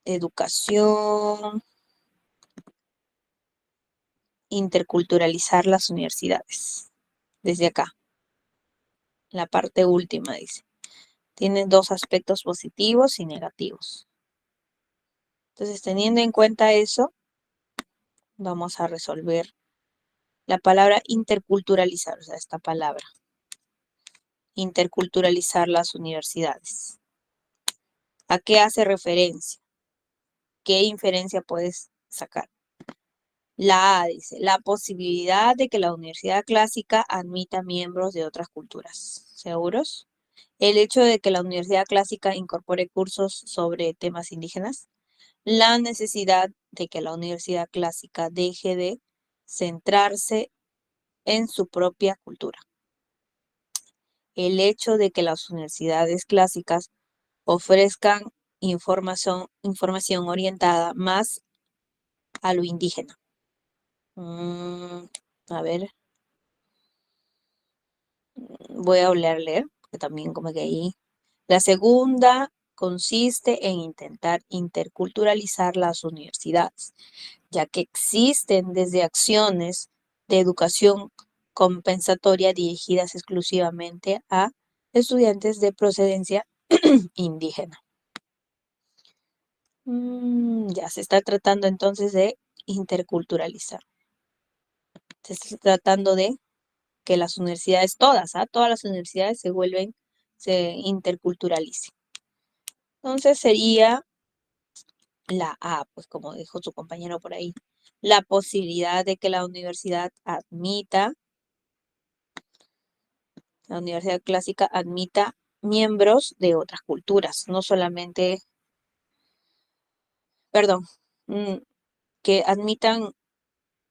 educación, interculturalizar las universidades. Desde acá. La parte última dice. Tiene dos aspectos positivos y negativos. Entonces, teniendo en cuenta eso, vamos a resolver la palabra interculturalizar, o sea, esta palabra. Interculturalizar las universidades. ¿A qué hace referencia? ¿Qué inferencia puedes sacar? La A dice, la posibilidad de que la universidad clásica admita miembros de otras culturas. ¿Seguros? El hecho de que la universidad clásica incorpore cursos sobre temas indígenas. La necesidad de que la universidad clásica deje de centrarse en su propia cultura. El hecho de que las universidades clásicas ofrezcan información orientada más a lo indígena. A ver. Voy a volver a leer, porque también como que ahí. La segunda consiste en intentar interculturalizar las universidades, ya que existen desde acciones de educación compensatoria dirigidas exclusivamente a estudiantes de procedencia indígena. Ya se está tratando entonces de interculturalizar. Se está tratando de que las universidades, todas las universidades se interculturalicen. Entonces sería la A, pues como dijo su compañero por ahí, la posibilidad de que la universidad clásica admita miembros de otras culturas, no solamente, perdón, que admitan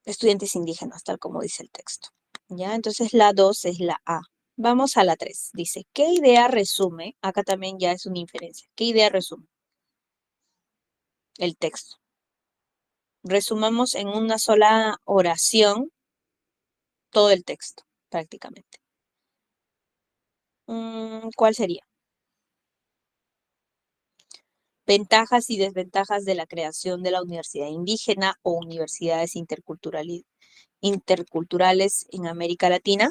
estudiantes indígenas, tal como dice el texto. ¿Ya? Entonces la 2 es la A. Vamos a la 3. Dice, ¿qué idea resume? Acá también ya es una inferencia. ¿Qué idea resume? El texto. Resumamos en una sola oración todo el texto, prácticamente. ¿Cuál sería? Ventajas y desventajas de la creación de la universidad indígena o universidades interculturales en América Latina.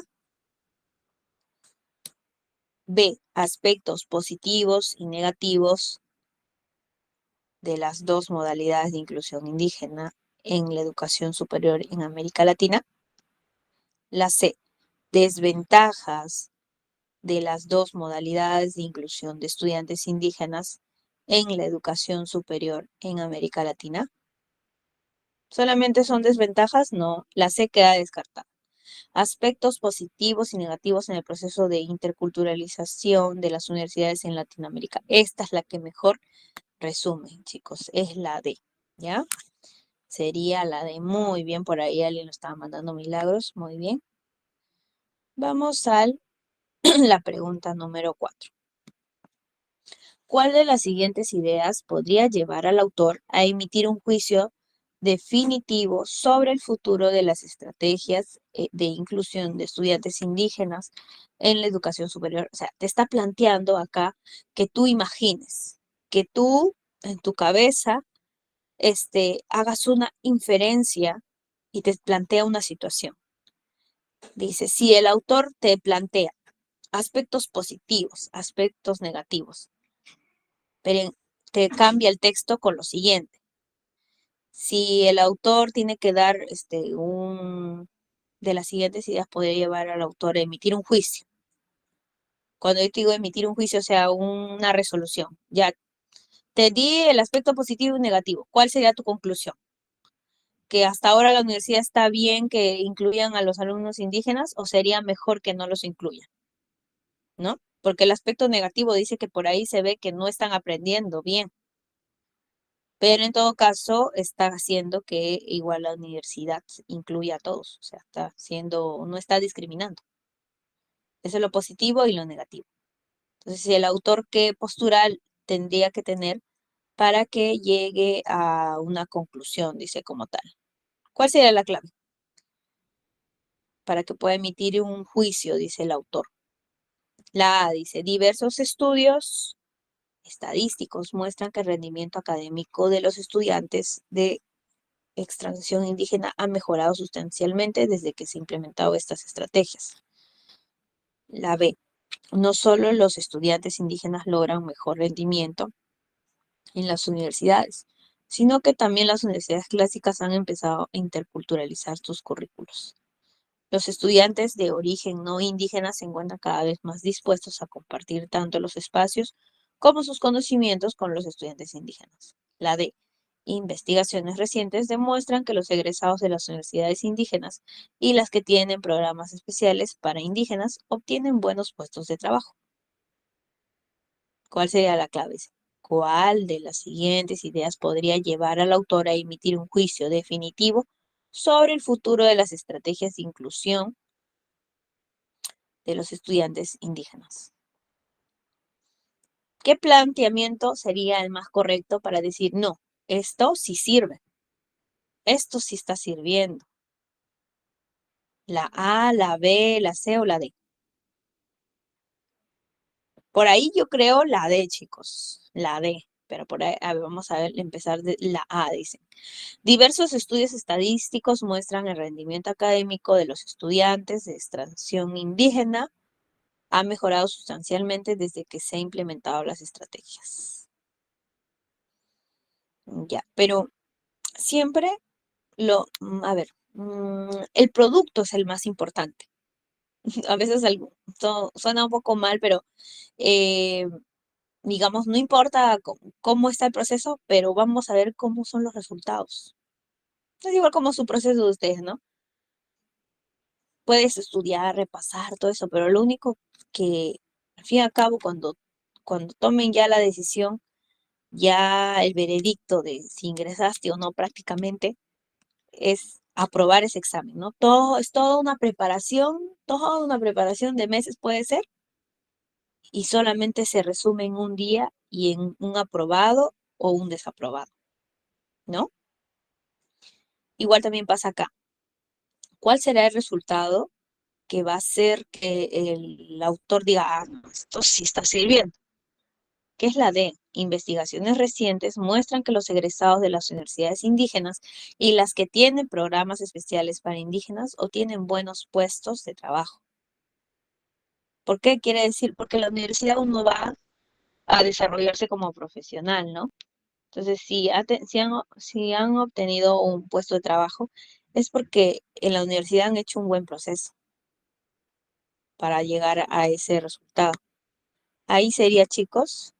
B, aspectos positivos y negativos de las dos modalidades de inclusión indígena en la educación superior en América Latina. La C, desventajas de las dos modalidades de inclusión de estudiantes indígenas en la educación superior en América Latina. ¿Solamente son desventajas? No, la C queda descartada. Aspectos positivos y negativos en el proceso de interculturalización de las universidades en Latinoamérica. Esta es la que mejor resume, chicos, es la D, ¿ya? Sería la D. Muy bien, por ahí alguien lo estaba mandando milagros, muy bien. Vamos a la pregunta número 4. ¿Cuál de las siguientes ideas podría llevar al autor a emitir un juicio definitivo sobre el futuro de las estrategias de inclusión de estudiantes indígenas en la educación superior? O sea, te está planteando acá que tú imagines, que tú en tu cabeza hagas una inferencia y te plantea una situación. Dice, si el autor te plantea aspectos positivos, aspectos negativos, pero te cambia el texto con lo siguiente. Si el autor tiene que dar de las siguientes ideas, podría llevar al autor a emitir un juicio. Cuando yo te digo emitir un juicio, o sea, una resolución. Ya te di el aspecto positivo y negativo. ¿Cuál sería tu conclusión? ¿Que hasta ahora la universidad está bien que incluyan a los alumnos indígenas o sería mejor que no los incluyan? ¿No? Porque el aspecto negativo dice que por ahí se ve que no están aprendiendo bien. Pero en todo caso está haciendo que igual la universidad incluya a todos. O sea, no está discriminando. Eso es lo positivo y lo negativo. Entonces, si el autor, ¿qué postura tendría que tener para que llegue a una conclusión, dice como tal? ¿Cuál sería la clave? Para que pueda emitir un juicio, dice el autor. La A dice, diversos estudios estadísticos muestran que el rendimiento académico de los estudiantes de extracción indígena ha mejorado sustancialmente desde que se han implementado estas estrategias. La B, no solo los estudiantes indígenas logran mejor rendimiento en las universidades, sino que también las universidades clásicas han empezado a interculturalizar sus currículos. Los estudiantes de origen no indígena se encuentran cada vez más dispuestos a compartir tanto los espacios como sus conocimientos con los estudiantes indígenas. La D. Investigaciones recientes demuestran que los egresados de las universidades indígenas y las que tienen programas especiales para indígenas obtienen buenos puestos de trabajo. ¿Cuál sería la clave? ¿Cuál de las siguientes ideas podría llevar al autor a emitir un juicio definitivo sobre el futuro de las estrategias de inclusión de los estudiantes indígenas? ¿Qué planteamiento sería el más correcto para decir, no, esto sí sirve, esto sí está sirviendo? ¿La A, la B, la C o la D? Por ahí yo creo la D, chicos, la D. Pero por ahí, a ver, vamos a ver, empezar de la A, dicen. Diversos estudios estadísticos muestran el rendimiento académico de los estudiantes de extracción indígena ha mejorado sustancialmente desde que se han implementado las estrategias. Ya, pero siempre a ver, el producto es el más importante. A veces suena un poco mal, pero digamos, no importa cómo está el proceso, pero vamos a ver cómo son los resultados. Es igual como su proceso de ustedes, ¿no? Puedes estudiar, repasar, todo eso, pero lo único que fin y al cabo, cuando tomen ya la decisión, ya el veredicto de si ingresaste o no prácticamente es aprobar ese examen, ¿no? Es toda una preparación de meses puede ser, y solamente se resume en un día y en un aprobado o un desaprobado, ¿no? Igual también pasa acá. ¿Cuál será el resultado que va a hacer que el autor diga, ah, no, esto sí está sirviendo? ¿Qué es la D? Investigaciones recientes muestran que los egresados de las universidades indígenas y las que tienen programas especiales para indígenas obtienen buenos puestos de trabajo. ¿Por qué quiere decir? Porque la universidad uno va a desarrollarse como profesional, ¿no? Entonces, si han obtenido un puesto de trabajo, es porque en la universidad han hecho un buen proceso para llegar a ese resultado. Ahí sería, chicos,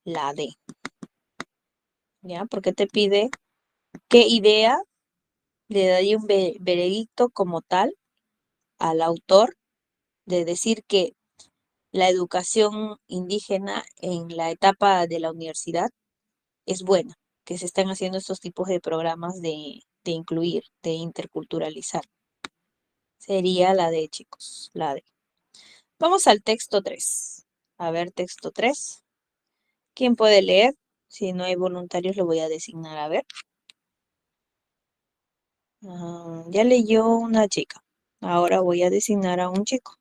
la D, ¿ya? Porque te pide qué idea le daría un veredicto como tal al autor de decir que la educación indígena en la etapa de la universidad es buena, que se están haciendo estos tipos de programas de incluir, de interculturalizar. Sería la D, chicos, la D. Vamos al texto 3. A ver, texto 3. ¿Quién puede leer? Si no hay voluntarios, lo voy a designar. A ver. Ya leyó una chica. Ahora voy a designar a un chico.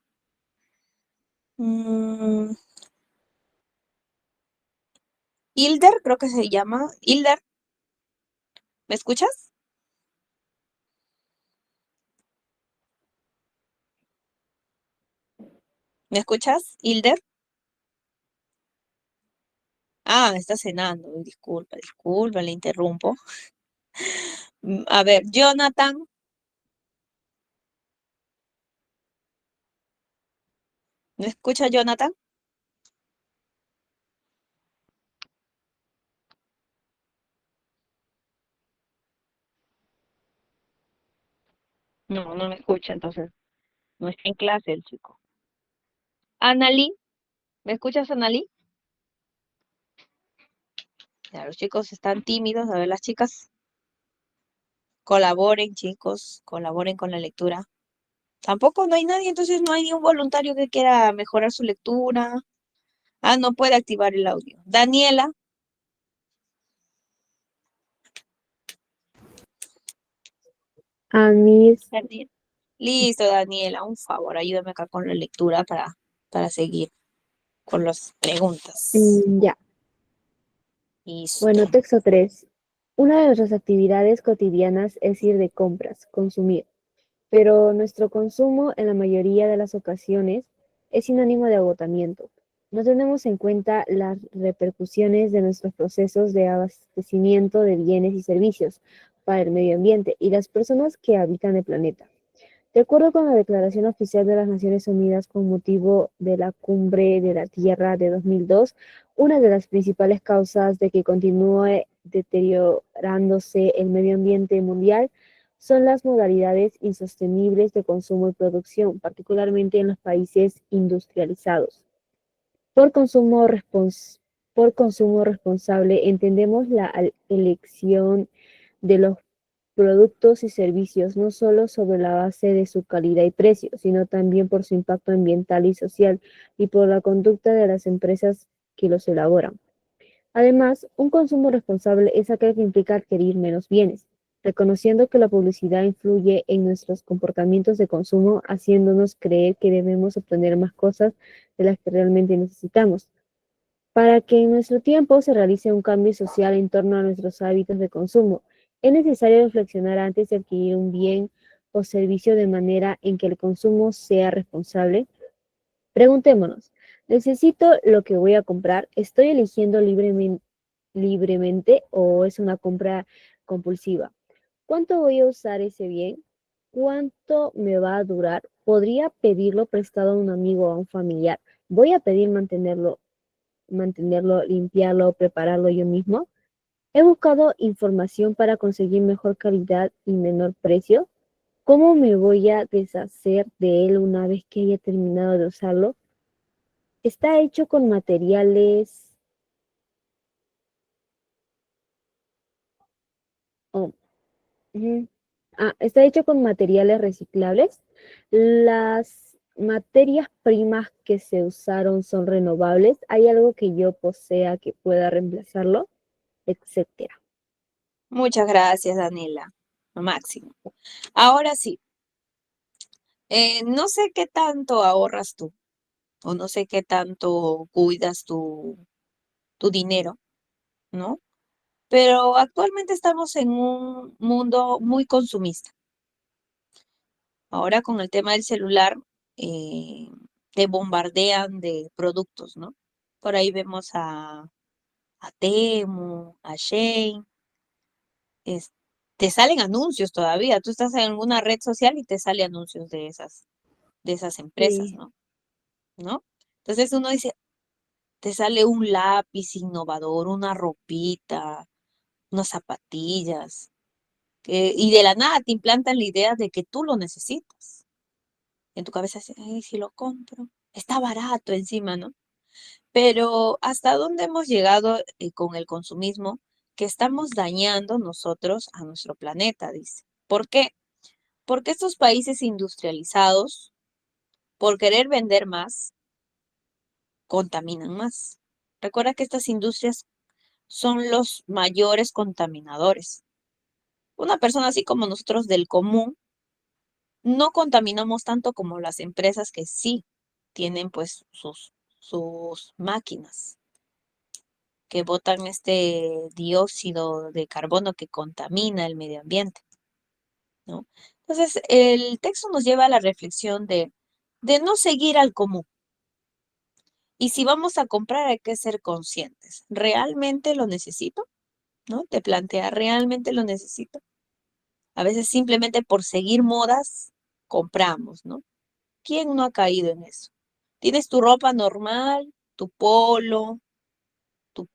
Hilder, creo que se llama. Hilder, ¿me escuchas? ¿Me escuchas, Hilder? Ah, está cenando. Disculpa, le interrumpo. A ver, Jonathan. ¿Me escucha, Jonathan? No, no me escucha, entonces no está en clase el chico. Anali, ¿me escuchas, Anali? Ya, los chicos están tímidos. A ver, las chicas, colaboren, chicos, colaboren con la lectura. Tampoco no hay nadie, entonces no hay ni un voluntario que quiera mejorar su lectura. Ah, no puede activar el audio. Daniela. A mí, Listo, Daniela, un favor, ayúdame acá con la lectura para seguir con las preguntas. ya. Bueno, Listo. texto 3. Una de nuestras actividades cotidianas es ir de compras, consumir, pero nuestro consumo en la mayoría de las ocasiones es sinónimo de agotamiento. No tenemos en cuenta las repercusiones de nuestros procesos de abastecimiento de bienes y servicios para el medio ambiente y las personas que habitan el planeta. De acuerdo con la Declaración Oficial de las Naciones Unidas con motivo de la Cumbre de la Tierra de 2002, una de las principales causas de que continúe deteriorándose el medio ambiente mundial son las modalidades insostenibles de consumo y producción, particularmente en los países industrializados. Por consumo, por consumo responsable entendemos la elección de los productos y servicios, no solo sobre la base de su calidad y precio, sino también por su impacto ambiental y social y por la conducta de las empresas que los elaboran. Además, un consumo responsable es aquel que implica adquirir menos bienes, reconociendo que la publicidad influye en nuestros comportamientos de consumo, haciéndonos creer que debemos obtener más cosas de las que realmente necesitamos. Para que en nuestro tiempo se realice un cambio social en torno a nuestros hábitos de consumo, es necesario reflexionar antes de adquirir un bien o servicio de manera en que el consumo sea responsable. Preguntémonos, ¿necesito lo que voy a comprar? ¿Estoy eligiendo libremente o es una compra compulsiva? ¿Cuánto voy a usar ese bien? ¿Cuánto me va a durar? ¿Podría pedirlo prestado a un amigo o a un familiar? ¿Voy a pedir mantenerlo, limpiarlo, prepararlo yo mismo? He buscado información para conseguir mejor calidad y menor precio. ¿Cómo me voy a deshacer de él una vez que haya terminado de usarlo? Está hecho con materiales... oh, ujú. Está hecho con materiales reciclables. Las materias primas que se usaron son renovables. ¿Hay algo que yo posea que pueda reemplazarlo? Etcétera. Muchas gracias, Daniela. Lo máximo. Ahora sí, no sé qué tanto ahorras tú o no sé qué tanto cuidas tu dinero, ¿no? Pero actualmente estamos en un mundo muy consumista. Ahora con el tema del celular, eh, te bombardean de productos, ¿no? Por ahí vemos a Temu, a Shein, es- te salen anuncios todavía. Tú estás en alguna red social y te salen anuncios de esas empresas, Sí, ¿no? Entonces uno dice, te sale un lápiz innovador, una ropita, unas zapatillas, y de la nada te implantan la idea de que tú lo necesitas. En tu cabeza dices, ay, si lo compro, está barato encima, ¿no? Pero ¿hasta dónde hemos llegado con el consumismo? Que estamos dañando nosotros a nuestro planeta, dice. ¿Por qué? Porque estos países industrializados, por querer vender más, contaminan más. Recuerda que estas industrias son los mayores contaminadores. Una persona así como nosotros del común, no contaminamos tanto como las empresas que sí tienen pues sus máquinas que botan este dióxido de carbono que contamina el medio ambiente, ¿no? Entonces, el texto nos lleva a la reflexión de no seguir al común. Y si vamos a comprar, hay que ser conscientes. ¿Realmente lo necesito? ¿No? Te plantea, ¿realmente lo necesito? A veces simplemente por seguir modas, compramos, ¿no? ¿Quién no ha caído en eso? Tienes tu ropa normal, tu polo, tu,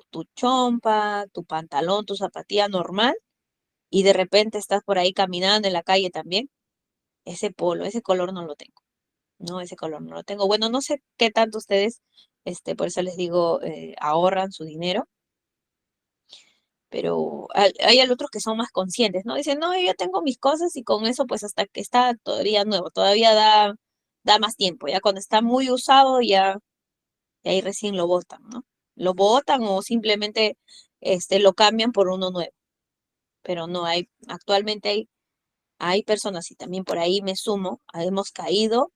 tu chompa, tu pantalón, tu zapatilla normal, y de repente estás por ahí caminando en la calle también. Ese polo, ese color no lo tengo. No, ese color no lo tengo. Bueno, no sé qué tanto ustedes, por eso les digo, ahorran su dinero, pero hay otros que son más conscientes, ¿no? Dicen, no, yo ya tengo mis cosas y con eso, pues hasta que está todavía nuevo, todavía da más tiempo. Ya cuando está muy usado, ya y ahí recién lo botan, ¿no? Lo botan o simplemente lo cambian por uno nuevo. Pero no actualmente hay personas, y también por ahí me sumo, hemos caído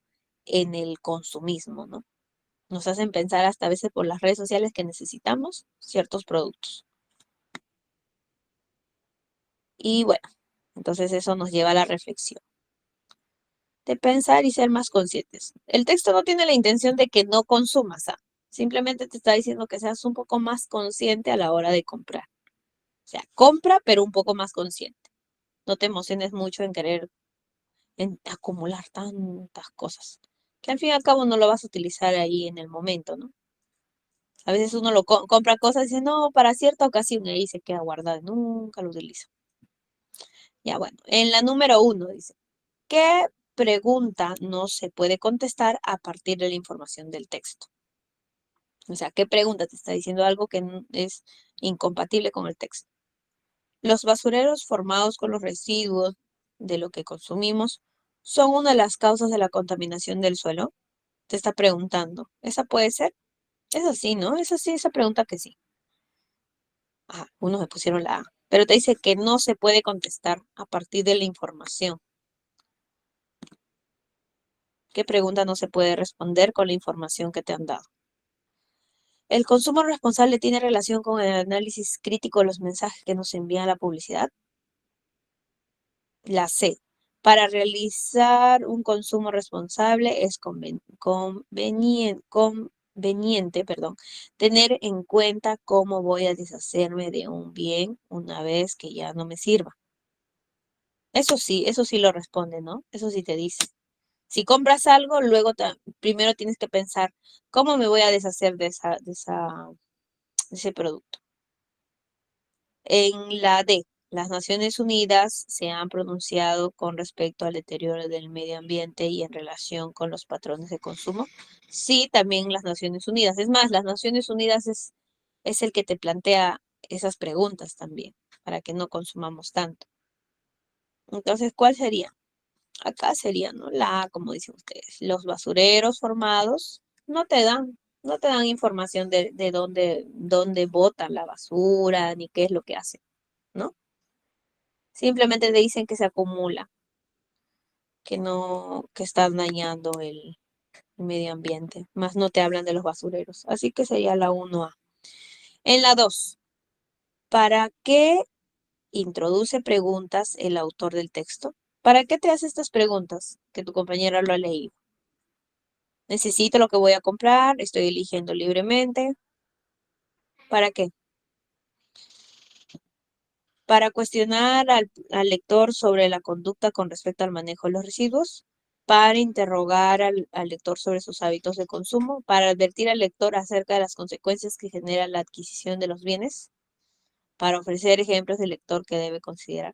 en el consumismo, ¿no? Nos hacen pensar hasta a veces por las redes sociales que necesitamos ciertos productos. Y bueno, entonces eso nos lleva a la reflexión de pensar y ser más conscientes. El texto no tiene la intención de que no consumas, ¿ah? Simplemente te está diciendo que seas un poco más consciente a la hora de comprar. O sea, compra, pero un poco más consciente. No te emociones mucho en querer acumular tantas cosas, que al fin y al cabo no lo vas a utilizar ahí en el momento, ¿no? A veces uno compra cosas y dice, no, para cierta ocasión, y ahí se queda guardado, nunca lo utilizo. Ya bueno, en la número 1 dice, ¿qué pregunta no se puede contestar a partir de la información del texto? O sea, ¿qué pregunta te está diciendo algo que es incompatible con el texto? Los basureros formados con los residuos de lo que consumimos son una de las causas de la contaminación del suelo. Te está preguntando. ¿Esa puede ser? Eso sí, ¿no? Eso sí, esa pregunta que sí. Unos me pusieron la A. Pero te dice que no se puede contestar a partir de la información. ¿Qué pregunta no se puede responder con la información que te han dado? ¿El consumo responsable tiene relación con el análisis crítico de los mensajes que nos envía la publicidad? La C. Para realizar un consumo responsable es conveniente, perdón, tener en cuenta cómo voy a deshacerme de un bien una vez que ya no me sirva. Eso sí lo responde, ¿no? Eso sí te dice. Si compras algo, luego primero tienes que pensar, ¿cómo me voy a deshacer de ese producto? En la D, Las Naciones Unidas se han pronunciado con respecto al deterioro del medio ambiente y en relación con los patrones de consumo. Sí, también las Naciones Unidas. Es más, las Naciones Unidas es el que te plantea esas preguntas también, para que no consumamos tanto. Entonces, ¿cuál sería? Acá sería, ¿no? La A, como dicen ustedes. Los basureros formados no te dan información de dónde botan la basura, ni qué es lo que hacen, ¿no? Simplemente te dicen que se acumula, que no, que están dañando el medio ambiente, más no te hablan de los basureros. Así que sería la 1A. En la 2, ¿para qué introduce preguntas el autor del texto? ¿Para qué te hace estas preguntas que tu compañera lo ha leído? Necesito lo que voy a comprar, estoy eligiendo libremente. ¿Para qué? Para cuestionar al lector sobre la conducta con respecto al manejo de los residuos, para interrogar al lector sobre sus hábitos de consumo, para advertir al lector acerca de las consecuencias que genera la adquisición de los bienes, para ofrecer ejemplos del lector que debe considerar.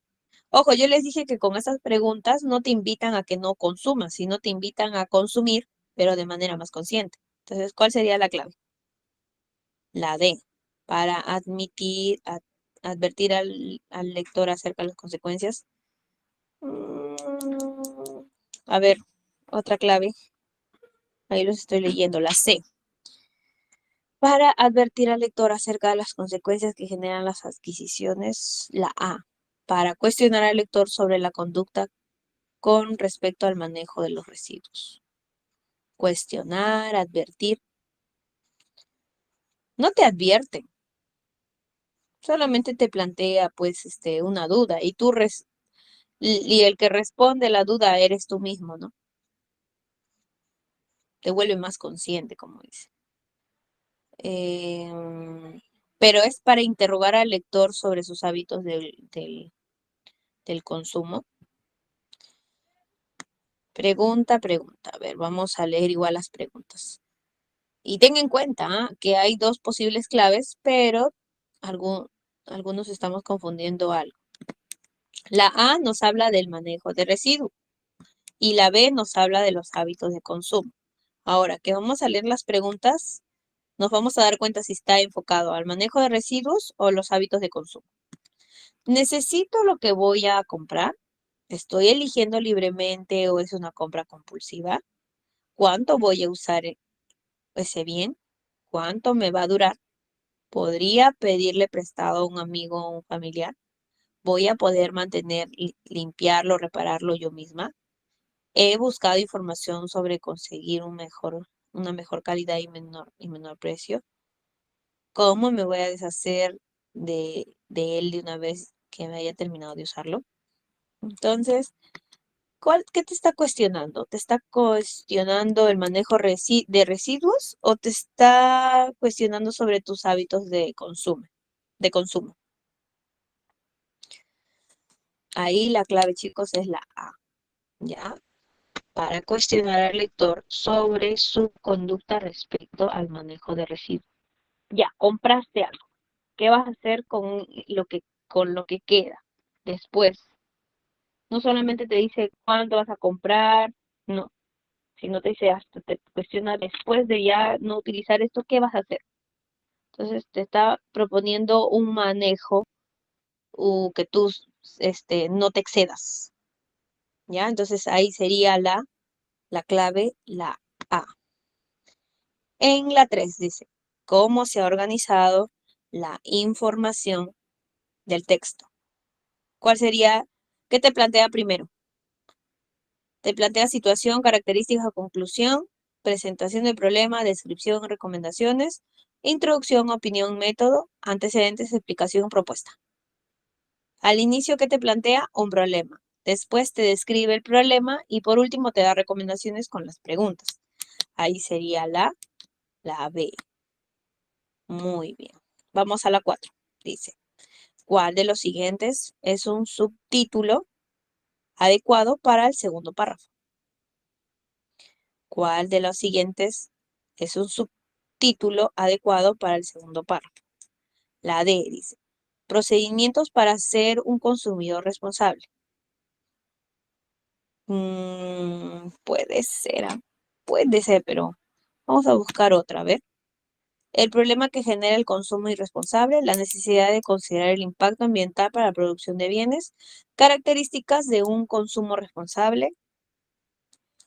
Ojo, yo les dije que con estas preguntas no te invitan a que no consumas, sino te invitan a consumir, pero de manera más consciente. Entonces, ¿cuál sería la clave? La D, para advertir al lector acerca de las consecuencias. A ver, otra clave. Ahí los estoy leyendo. La C, para advertir al lector acerca de las consecuencias que generan las adquisiciones. La A, para cuestionar al lector sobre la conducta con respecto al manejo de los residuos. Cuestionar, advertir. No te advierten, solamente te plantea pues una duda y y el que responde la duda eres tú mismo, ¿no? Te vuelve más consciente, como dice. Pero es para interrogar al lector sobre sus hábitos del consumo. Pregunta. A ver, vamos a leer igual las preguntas. Y ten en cuenta que hay dos posibles claves, pero algunos estamos confundiendo algo. La A nos habla del manejo de residuos y la B nos habla de los hábitos de consumo. Ahora que vamos a leer las preguntas, nos vamos a dar cuenta si está enfocado al manejo de residuos o los hábitos de consumo. ¿Necesito lo que voy a comprar? ¿Estoy eligiendo libremente o es una compra compulsiva? ¿Cuánto voy a usar ese bien? ¿Cuánto me va a durar? ¿Podría pedirle prestado a un amigo o un familiar? ¿Voy a poder limpiarlo, repararlo yo misma? He buscado información sobre conseguir una mejor calidad y menor precio. ¿Cómo me voy a deshacer de él de una vez que me haya terminado de usarlo? Entonces, ¿qué te está cuestionando? ¿Te está cuestionando el manejo de residuos o te está cuestionando sobre tus hábitos de consumo? Ahí la clave, chicos, es la A, ¿ya? Para cuestionar al lector sobre su conducta respecto al manejo de residuos. Ya, compraste algo. ¿Qué vas a hacer con lo que queda después? No solamente te dice cuánto vas a comprar, no, sino te dice hasta te cuestiona después de ya no utilizar esto, ¿qué vas a hacer? Entonces te está proponiendo un manejo que tú no te excedas, ¿ya? Entonces ahí sería la clave, la A. En la 3 dice, ¿cómo se ha organizado la información del texto? ¿Cuál sería? ¿Qué te plantea primero? Te plantea situación, características o conclusión, presentación del problema, descripción, recomendaciones, introducción, opinión, método, antecedentes, explicación, propuesta. Al inicio, ¿qué te plantea? Un problema. Después te describe el problema y por último te da recomendaciones con las preguntas. Ahí sería la B. Muy bien. Vamos a la 4. Dice, ¿cuál de los siguientes es un subtítulo adecuado para el segundo párrafo? ¿Cuál de los siguientes es un subtítulo adecuado para el segundo párrafo? La D dice, Procedimientos para ser un consumidor responsable. Puede ser, pero vamos a buscar otra, a ver. El problema que genera el consumo irresponsable, la necesidad de considerar el impacto ambiental para la producción de bienes, características de un consumo responsable.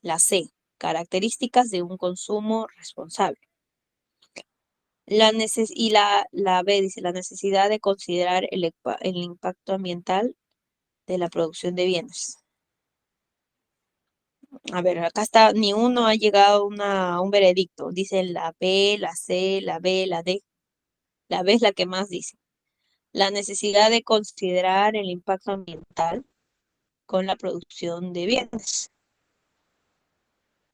La C, características de un consumo responsable. La B dice, la necesidad de considerar el impacto ambiental de la producción de bienes. A ver, acá está, ni uno ha llegado a un veredicto. Dice la B, la C, la B, la D. La B es la que más dice. La necesidad de considerar el impacto ambiental con la producción de bienes.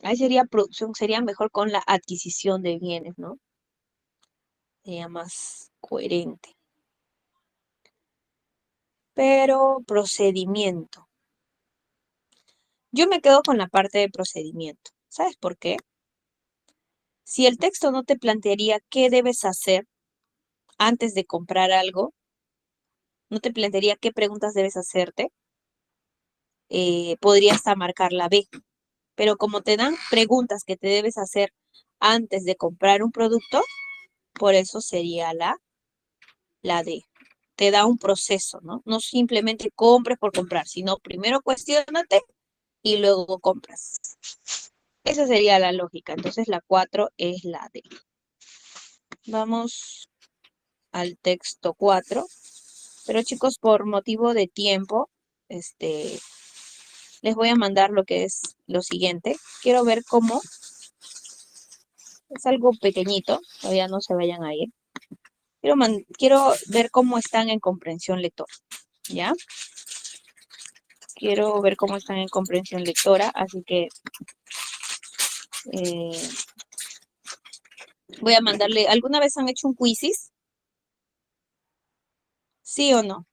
Ahí sería producción, sería mejor con la adquisición de bienes, ¿no? Sería más coherente. Pero procedimiento. Yo me quedo con la parte de procedimiento. ¿Sabes por qué? Si el texto no te plantearía qué debes hacer antes de comprar algo, no te plantearía qué preguntas debes hacerte, podría hasta marcar la B. Pero como te dan preguntas que te debes hacer antes de comprar un producto, por eso sería la D. Te da un proceso, ¿no? No simplemente compres por comprar, sino primero cuestiónate y luego compras. Esa sería la lógica. Entonces la 4 es la D. Vamos al texto 4. Pero chicos, por motivo de tiempo, les voy a mandar lo que es lo siguiente. Quiero ver cómo, es algo pequeñito, todavía no se vayan a ir. Quiero ver cómo están en comprensión lectora, ¿ya? Quiero ver cómo están en comprensión lectora, así que voy a mandarle, ¿alguna vez han hecho un quizzes? ¿Sí o no?